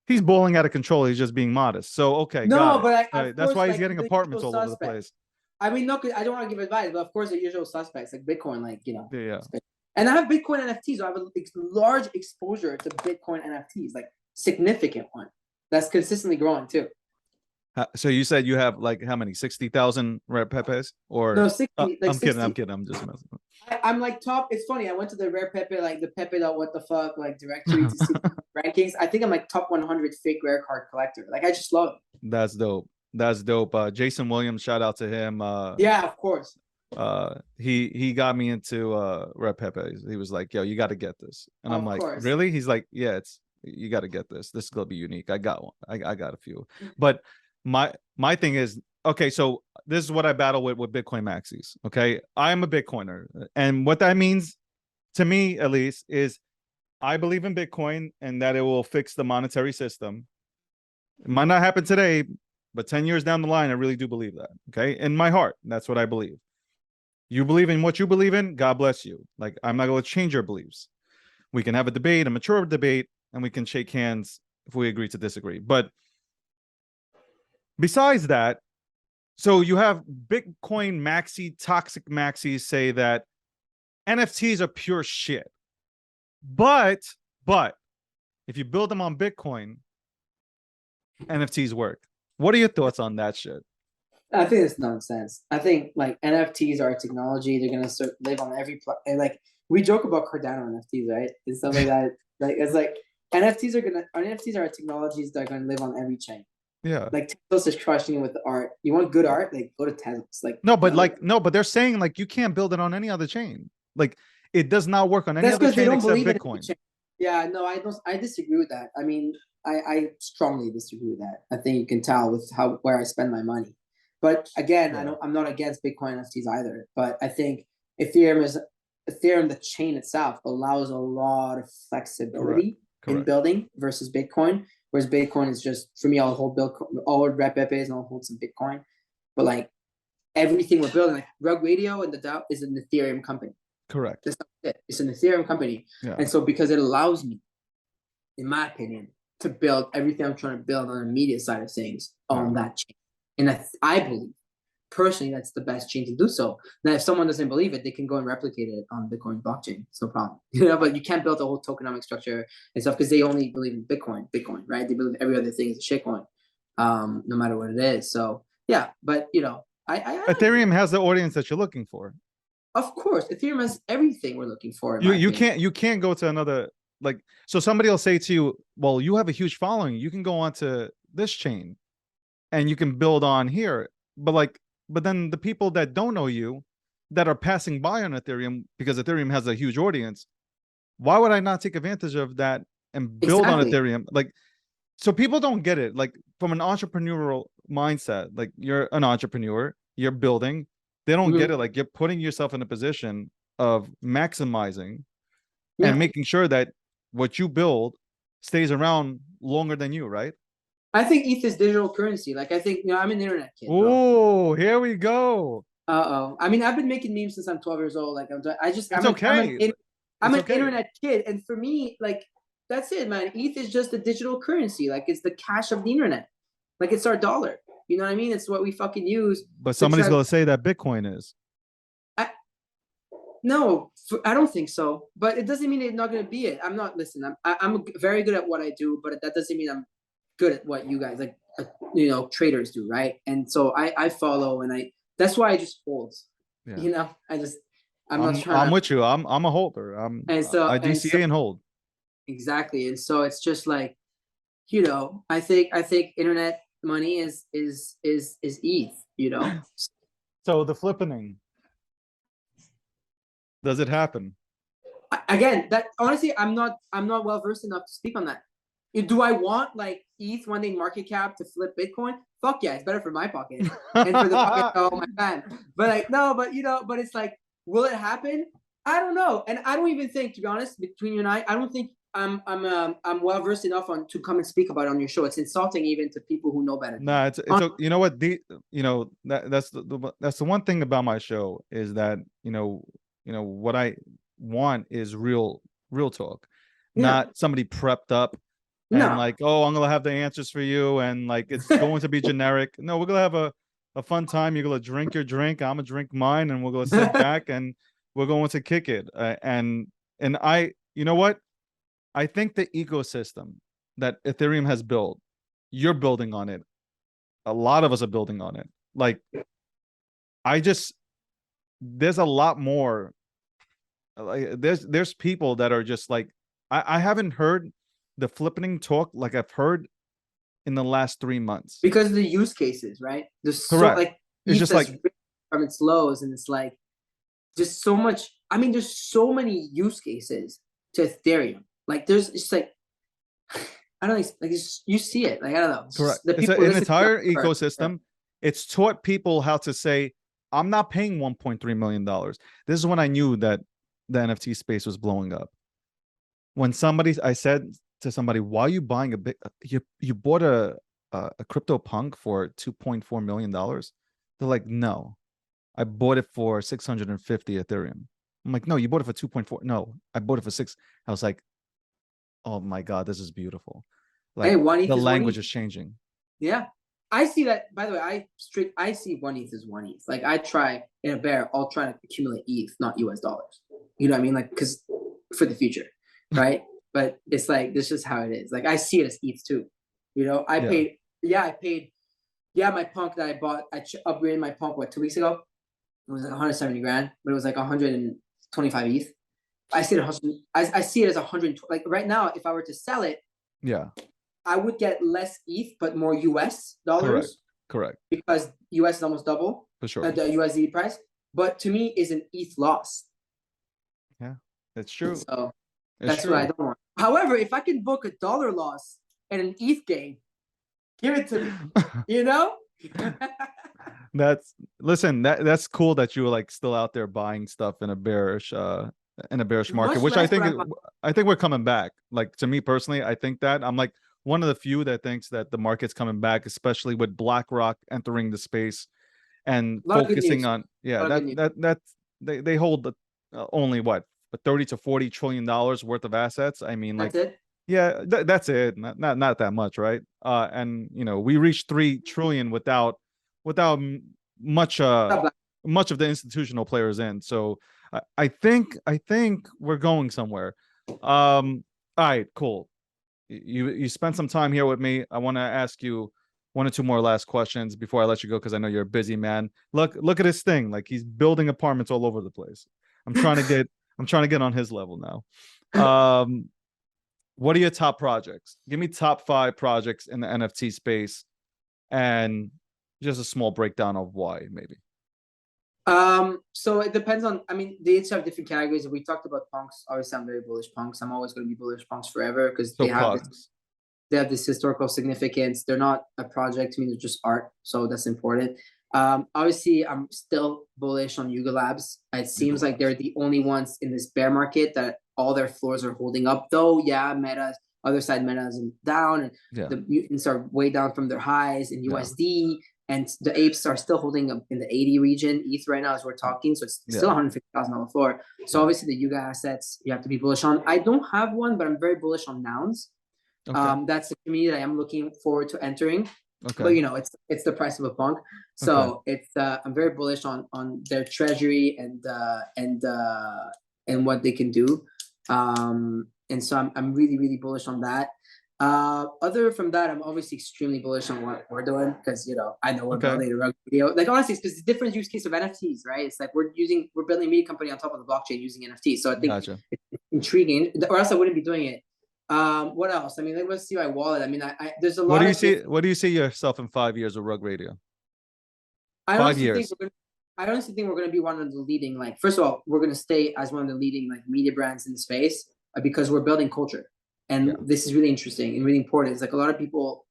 he's balling out of control. He's just being modest. So okay, no, but that's why he's getting apartments all over the place. I mean, no, I don't want to give advice, but of course the usual suspects like Bitcoin, like Yeah. And I have Bitcoin NFTs. So I have a large exposure to Bitcoin NFTs, like significant one that's consistently growing too. So you said you have like how many? 60,000 rare pepes? Or no, 60. I'm kidding. I'm just messing. I'm like top. It's funny. I went to the rare pepe, like the pepe.what the fuck, like directory to see rankings. I think I'm like top 100 fake rare card collector. Like I just love it. That's dope. Jason Williams, shout out to him. Yeah, of course. he got me into Red Pepe. He was like, yo, you got to get this. And I'm like, really? He's like, yeah, you got to get this. This is gonna be unique. I got one. I got a few. But my thing is, okay, so this is what I battle with Bitcoin maxis. Okay, I'm a Bitcoiner, and what that means to me, at least, is I believe in Bitcoin and that it will fix the monetary system. It might not happen today, but 10 years down the line, I really do believe that. Okay, in my heart, that's what I believe. You believe in what you believe in, God bless you. Like, I'm not going to change your beliefs. We can have a debate, a mature debate, and we can shake hands if we agree to disagree. But besides that, so you have Bitcoin maxi, toxic maxis say that NFTs are pure shit. But if you build them on Bitcoin, NFTs work. What are your thoughts on that shit? I think it's nonsense. I think like NFTs are a technology. They're gonna live on every and like we joke about Cardano NFTs, right? And stuff like that. Like it's like NFTs are technologies that are gonna live on every chain. Yeah. Like Tesla's is crushing it with the art. You want good art? Like go to Tesla's. Like but they're saying like you can't build it on any other chain. Like it does not work on any other chain except Bitcoin. Yeah, no, I disagree with that. I mean, I strongly disagree with that. I think you can tell with where I spend my money. But again, I'm not against Bitcoin NFTs either. But I think Ethereum, the chain itself, allows a lot of flexibility in building versus Bitcoin. Whereas Bitcoin is just, for me, I'll hold all Red Pepes and I'll hold some Bitcoin. But like everything we're building, like Rug Radio and the DAO is an Ethereum company. Correct. That's not it. It's an Ethereum company. Yeah. And so because it allows me, in my opinion, to build everything I'm trying to build on the media side of things on that chain. And I believe, personally, that's the best chain to do so. Now, if someone doesn't believe it, they can go and replicate it on Bitcoin blockchain. It's no problem. But you can't build a whole tokenomic structure and stuff because they only believe in Bitcoin, right? They believe every other thing is a shitcoin, no matter what it is. So, yeah, but, Ethereum has the audience that you're looking for. Of course, Ethereum has everything we're looking for. You can't go to another, like, so somebody will say to you, well, you have a huge following. You can go onto this chain and you can build on here. But then the people that don't know you, that are passing by on Ethereum, because Ethereum has a huge audience, why would I not take advantage of that and build on Ethereum? Like, so people don't get it. Like, from an entrepreneurial mindset, like, you're an entrepreneur, you're building. They don't get it. Like, you're putting yourself in a position of maximizing and making sure that what you build stays around longer than you, right? I think ETH is digital currency. Like, I think, I'm an internet kid. Oh, here we go. I mean, I've been making memes since I'm 12 years old. Like, I'm an internet kid. And for me, like, that's it, man. ETH is just a digital currency. Like, it's the cash of the internet. Like, it's our dollar. You know what I mean? It's what we fucking use. But somebody's going to say that Bitcoin is. No, I don't think so. But it doesn't mean it's not going to be it. I'm very good at what I do, but that doesn't mean I'm good at what you guys, like, traders do, right? And so I follow, and that's why I just hold. Yeah. I'm not trying. I'm with you. I'm a holder. I DCA and hold. Exactly. And so it's just like, I think internet money is ETH, So the flippening, does it happen? Again, that honestly, I'm not well versed enough to speak on that. Do I want like ETH one day market cap to flip Bitcoin? Fuck yeah, it's better for my pocket and for the pocket of my fan. But like, no, but but it's like, will it happen? I don't know, and I don't even think, to be honest, between you and I don't think I'm well versed enough to come and speak about it on your show. It's insulting even to people who know better. Nah, it's you know what, that's the one thing about my show is that what I want is real talk, not somebody prepped up and like, oh, I'm gonna have the answers for you and like it's going to be generic. No, we're gonna have a fun time. You're gonna drink your drink, I'm gonna drink mine, and we're gonna sit back and we're going to kick it. And I, you know what? I think the ecosystem that Ethereum has built, you're building on it. A lot of us are building on it. Like, there's a lot more. Like, there's people that are just like, I haven't heard the flippening talk like I've heard in the last 3 months. Because of the use cases, right? Correct. Like, it's just like from its lows, and it's like, just so much. I mean, there's so many use cases to Ethereum. Like there's it's like I don't know, like you see it. Like I don't know. Correct. The It's people an listen to entire it. ecosystem. It's taught people how to say, I'm not paying $1.3 million. This is when I knew that the NFT space was blowing up. When I said to somebody, why are you buying you bought a crypto punk for $2.4 million? They're like, no, I bought it for 650 Ethereum. I'm like, no, you bought it for 2.4. No, I bought it for 6. I was like, oh my God, this is beautiful. Like Hey, one ETH the is one language ETH. is changing. Yeah. I see that, by the way, I see one ETH as one ETH. Like I try in a bear, I'll try to accumulate ETH, not US dollars. You know what I mean? Like, because for the future, right? But it's like, this is how it is. Like I see it as ETH too. You know, I paid, my punk that I bought, I upgraded my punk, 2 weeks ago? It was like 170 grand, but it was like 125 ETH. I see it, I see it as 120. Like right now, if I were to sell it, Yeah. I would get less ETH, but more US dollars. Correct. Because US is almost double for sure. The USD price. But to me, is an ETH loss. Yeah, that's true. So that's what I don't want. However, if I can book $1 loss and an ETH gain, give it to me. You know? That's cool that you were like still out there buying stuff in a bearish market, which I think we're coming back. Like to me personally, I think that I'm like one of the few that thinks that the market's coming back, especially with BlackRock entering the space and focusing on they hold only what 30 to 40 trillion dollars worth of assets. I mean, like, yeah, that's it. Not that much, right? And you know, we reached 3 trillion without much of the institutional players in. So I think we're going somewhere. All right, cool. You spent some time here with me. I want to ask you one or two more last questions before I let you go, because I know you're a busy man. Look at his thing. Like he's building apartments all over the place. I'm trying to get on his level now. What are your top projects? Give me top 5 projects in the NFT space, and just a small breakdown of why, maybe. So it depends on, I mean, they each have different categories. We talked about punks. Obviously, I'm very bullish punks. I'm always going to be bullish punks forever because they have this historical significance. They're not a project to me, they're just art. So that's important. Obviously, I'm still bullish on Yuga Labs. It seems like they're the only ones in this bear market that all their floors are holding up, though. Yeah, other side Meta is down, and the mutants are way down from their highs in USD. And the apes are still holding up in the 80 region ETH right now as we're talking. So it's still $150,000 floor. So obviously the Yuga assets you have to be bullish on. I don't have one, but I'm very bullish on nouns. That's a community that I am looking forward to entering. But you know, it's the price of a punk. So it's I'm very bullish on their treasury and what they can do. And so I'm really, really bullish on that. Other from that, I'm obviously extremely bullish on what we're doing because, you know, I know we're building a rug video. Like, honestly, it's a different use case of NFTs, right? It's like we're building a media company on top of the blockchain using NFTs. So I think it's intriguing, or else I wouldn't be doing it. What else? I mean, let's see my wallet. I mean, there's a lot. What do you see yourself in 5 years of Rug Radio? I honestly think we're going to be one of the leading, like, first of all, we're going to stay as one of the leading like media brands in the space because we're building culture. And this is really interesting and really important. It's like a lot of people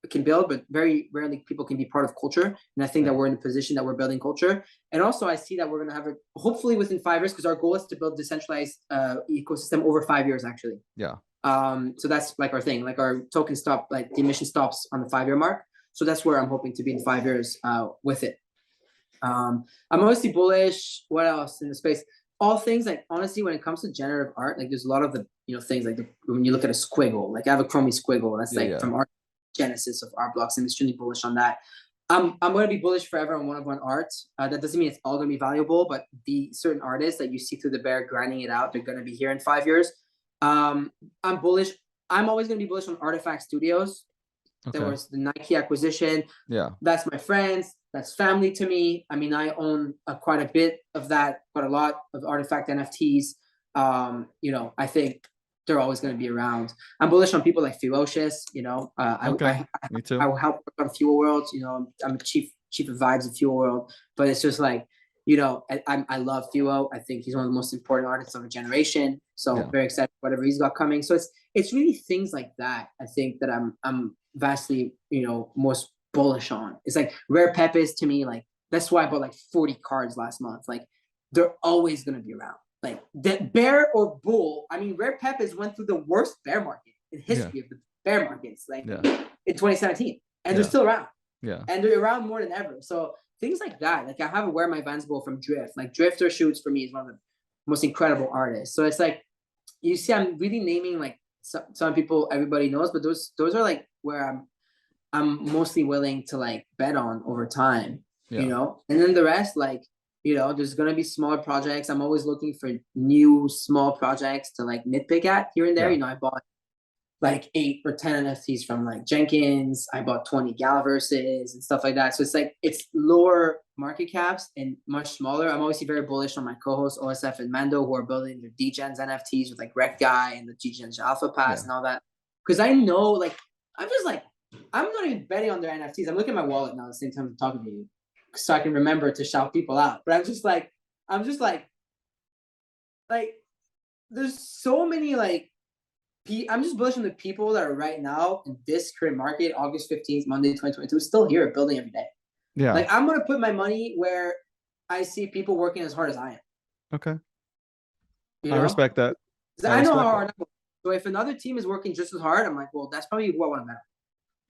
can build, but very rarely people can be part of culture. And I think that we're in a position that we're building culture. And also I see that we're going to have it hopefully within 5 years, because our goal is to build decentralized ecosystem over 5 years, actually. Yeah. So that's like our thing, like our token stop, like the emission stops on the 5-year mark. So that's where I'm hoping to be in 5 years with it. I'm mostly bullish. What else in the space? All things like, honestly, when it comes to generative art, like there's a lot of the, you know, things like when you look at a squiggle, like I have a Chromie squiggle, that's from art genesis of art blocks. I'm extremely bullish on that. I'm going to be bullish forever on one-of-one art. That doesn't mean it's all going to be valuable, but the certain artists that you see through the bear grinding it out, they're going to be here in 5 years. I'm bullish. I'm always going to be bullish on Artifact Studios. There was the Nike acquisition. Yeah, that's my friends. That's family to me. I mean, I own quite a bit of that, quite a lot of Artifact NFTs. You know, I think they're always going to be around. I'm bullish on people like Ferocious. You know, me too. I will help work on Fuel World. You know, I'm a chief of vibes of Fuel World, but it's just like I love Fuo. I think he's one of the most important artists of a generation. So very excited for whatever he's got coming. So it's really things like that, I think, that I'm vastly, most bullish on. It's like rare Pepes to me, like that's why I bought like 40 cards last month. Like they're always gonna be around. Like the bear or bull. I mean, rare Pepes went through the worst bear market in history of the bear markets, like in 2017, and they're still around. Yeah, and they're around more than ever. So things like that. Like I have a Wear My Vans bowl from Drift. Like Drifter Shoots for me is one of the most incredible artists. So it's like, you see, I'm really naming like some people everybody knows, but those are like where I'm mostly willing to like bet on over time, and then the rest, like, there's going to be smaller projects. I'm always looking for new small projects to like nitpick at here and there. I bought like 8 or 10 NFTs from like Jenkins. I bought 20 Galaverses and stuff like that. So it's like, it's lower market caps and much smaller. I'm obviously very bullish on my co-hosts OSF and Mando, who are building their Degens NFTs with like Rec Guy and the Degens Alpha Pass and all that. Because I know, like, I'm not even betting on their NFTs. I'm looking at my wallet now at the same time I'm talking to you, so I can remember to shout people out. But I'm just like, there's so many, like, I'm just bullish on the people that are right now in this current market, August 15th, Monday, 2022, still here building every day. Yeah. Like, I'm going to put my money where I see people working as hard as I am. Okay. I respect that. I know how hard I'm working. So if another team is working just as hard, I'm like, well, that's probably who I want to bet.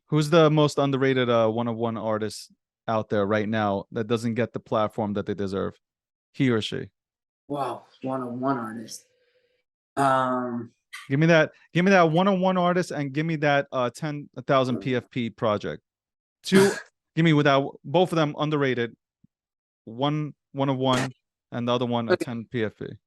Who's the most underrated one-of-one artist out there right now that doesn't get the platform that they deserve? He or she? Wow, one-of-one artist. Give me that one-on-one artist, and give me that 10,000 PFP project. Give me without both of them underrated. One of one, and the other one a 10 PFP.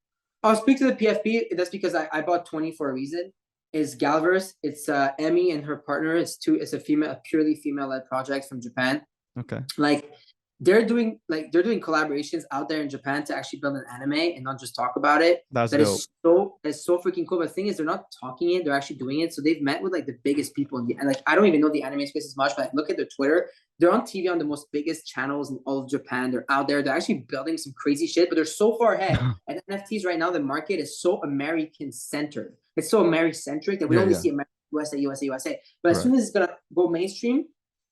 I'll speak to the PFP. That's because I bought 20 for a reason. It's Galverse. It's Emmy and her partner. It's a purely female-led project from Japan. Okay. Like they're doing collaborations out there in Japan to actually build an anime and not just talk about it. That's so freaking cool. But the thing is, they're not talking it; they're actually doing it. So they've met with like the biggest people and like I don't even know the anime space as much, but like, look at their Twitter. They're on TV on the most biggest channels in all of Japan. They're out there. They're actually building some crazy shit, but they're so far ahead. And NFTs right now, the market is so American centered. It's so American centric that we only see America, USA. But as soon as it's gonna go mainstream,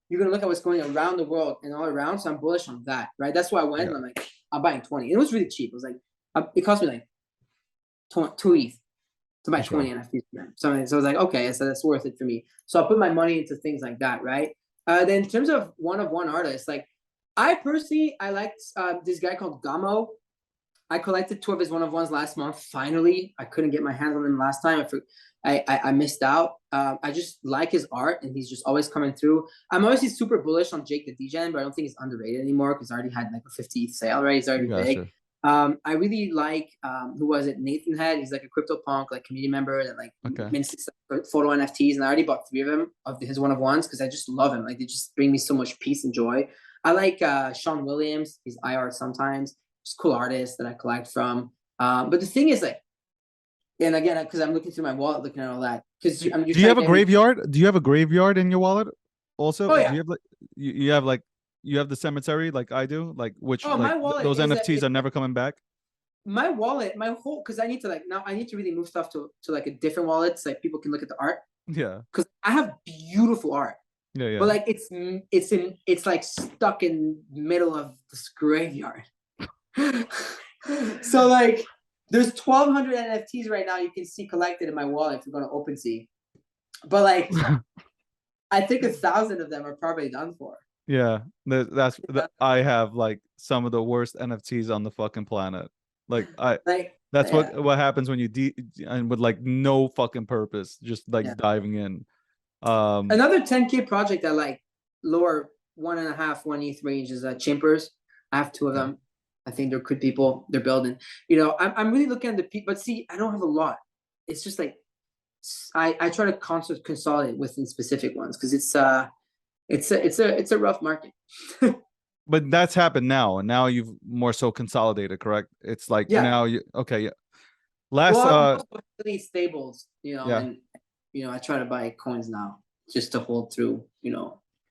you're going to look at what's going around the world and all around. So I'm bullish on that, right? That's why I went and I'm like, I'm buying 20. It was really cheap. It was like, it cost me like 2 ETH to buy 20 NFTs. So I was like, okay, so that's worth it for me. So I put my money into things like that, right? Then in terms of one-of-one artists, like I liked this guy called Gamo. I collected 2 of his one-of-ones last month. Finally, I couldn't get my hands on them last time. I missed out. I just like his art, and he's just always coming through. I'm obviously super bullish on Jake the Degen, but I don't think he's underrated anymore because I already had like a 50th sale, right? He's already big. I really like who was it? Nathan Head. He's like a CryptoPunk like community member that like mints photo NFTs, and I already bought 3 of them of his one-of-ones because I just love him. Like they just bring me so much peace and joy. I like Sean Williams. He's IR sometimes. Just cool artists that I collect from. But the thing is, like, and again, because I'm looking through my wallet, looking at all that. Because do you have a graveyard? Do you have a graveyard in your wallet? Also, oh, yeah. Do you have like you have the cemetery like I do, like which like my wallet those NFTs are never coming back. My wallet, my whole, because I need to really move stuff to like a different wallet so like people can look at the art. Yeah. Because I have beautiful art. Yeah. But like it's like stuck in the middle of this graveyard. So like there's 1,200 NFTs right now you can see collected in my wallet if you're going to OpenSea, but like I think 1,000 of them are probably done for. Yeah, I have like some of the worst NFTs on the fucking planet. Like that's what happens when you and with like no fucking purpose, just like diving in. Another 10K project that like lower 1.5 1 ETH range is Chimpers. I have 2 of them. I think they're good people. They're building. I'm really looking at the people, but see, I don't have a lot. It's just like I try to consolidate within specific ones because it's a rough market. But that's happened now, and now you've more so consolidated, correct? It's like now you last stables, and I try to buy coins now just to hold through,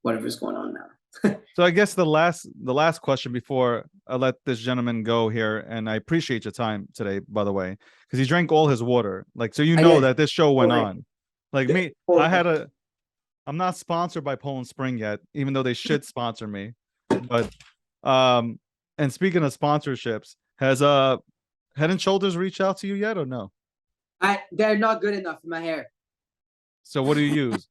whatever's going on now. So I guess the last question before I let this gentleman go here, and I appreciate your time today, by the way, because he drank all his water. Like, so you I know did. that this show went on. Like me, Totally. I'm not sponsored by Poland Spring yet, even though they should sponsor me. But um, and speaking of sponsorships, has Head and Shoulders reached out to you yet or no? They're not good enough for my hair. So what do you use?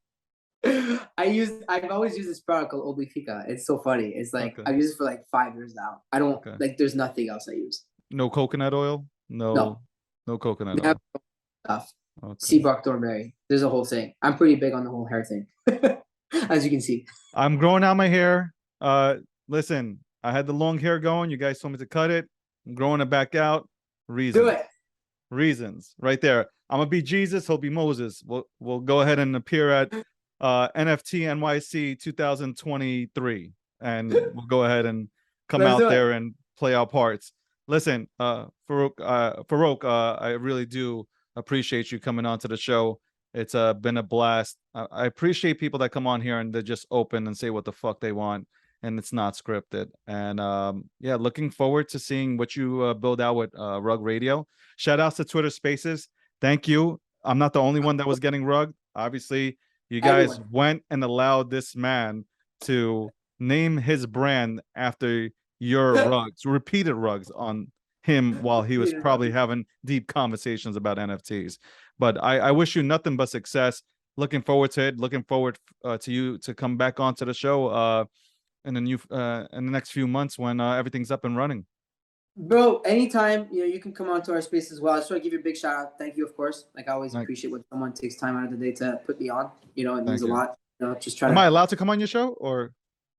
I've always used this product called Oblifica. It's so funny. It's like Okay. I've used it for like 5 years now. I don't Okay. like there's nothing else I use. No coconut oil? No, No. no coconut We have oil. stuff. Okay. Sea Brock Thornberry. There's a whole thing. I'm pretty big on the whole hair thing. As you can see. I'm growing out my hair. Listen, I had the long hair going. You guys told me to cut it. I'm growing it back out. Do Reasons. it. Reasons. Right there. I'm gonna be Jesus. He'll be Moses. We'll go ahead and appear at NFT NYC 2023, and we'll go ahead and come Let's out do it. there and play our parts. Listen, Farokh, I really do appreciate you coming on to the show. It's been a blast. I appreciate people that come on here and they're just open and say what the fuck they want, and it's not scripted. And yeah, looking forward to seeing what you build out with Rug Radio. Shout outs to Twitter Spaces. Thank you. I'm not the only one that was getting rugged. Obviously, you guys went and allowed this man to name his brand after your rugs, repeated rugs on him while he was probably having deep conversations about NFTs. But I wish you nothing but success. Looking forward to it. Looking forward to you to come back onto the show in the next few months when everything's up and running. Bro, anytime, you can come on to our space as well. I just want to give you a big shout out. Thank you, of course. Like, I always appreciate when someone takes time out of the day to put me on. It means a lot. Just try Am I allowed to come on your show or?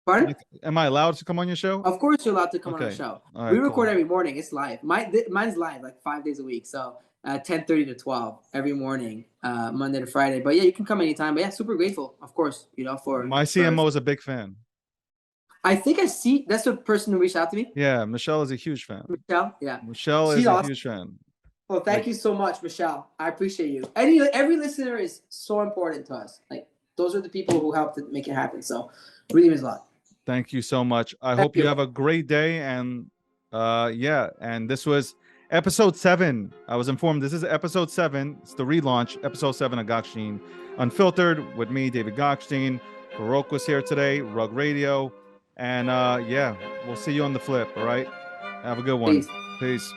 Pardon? Am I allowed to come on your show? Of course you're allowed to come on our show. Right, we record every morning. It's live. Mine's live like 5 days a week. So 10:30 to 12 every morning, Monday to Friday. But yeah, you can come anytime. But yeah, super grateful, of course, for my CMO is a big fan. I think I see that's the person who reached out to me. Yeah, Michelle is a huge fan. Michelle, yeah. Michelle is a huge fan. Well, thank you so much, Michelle. I appreciate you. Every listener is so important to us. Like, those are the people who helped to make it happen. So it really means a lot. Thank you so much. I hope you have a great day. And yeah, and this was episode 7. I was informed this is episode 7. It's the relaunch, episode 7 of Gokhshtein Unfiltered with me, David Gokhshtein. Farokh was here today, Rug Radio. And yeah, we'll see you on the flip. All right. Have a good one. Peace.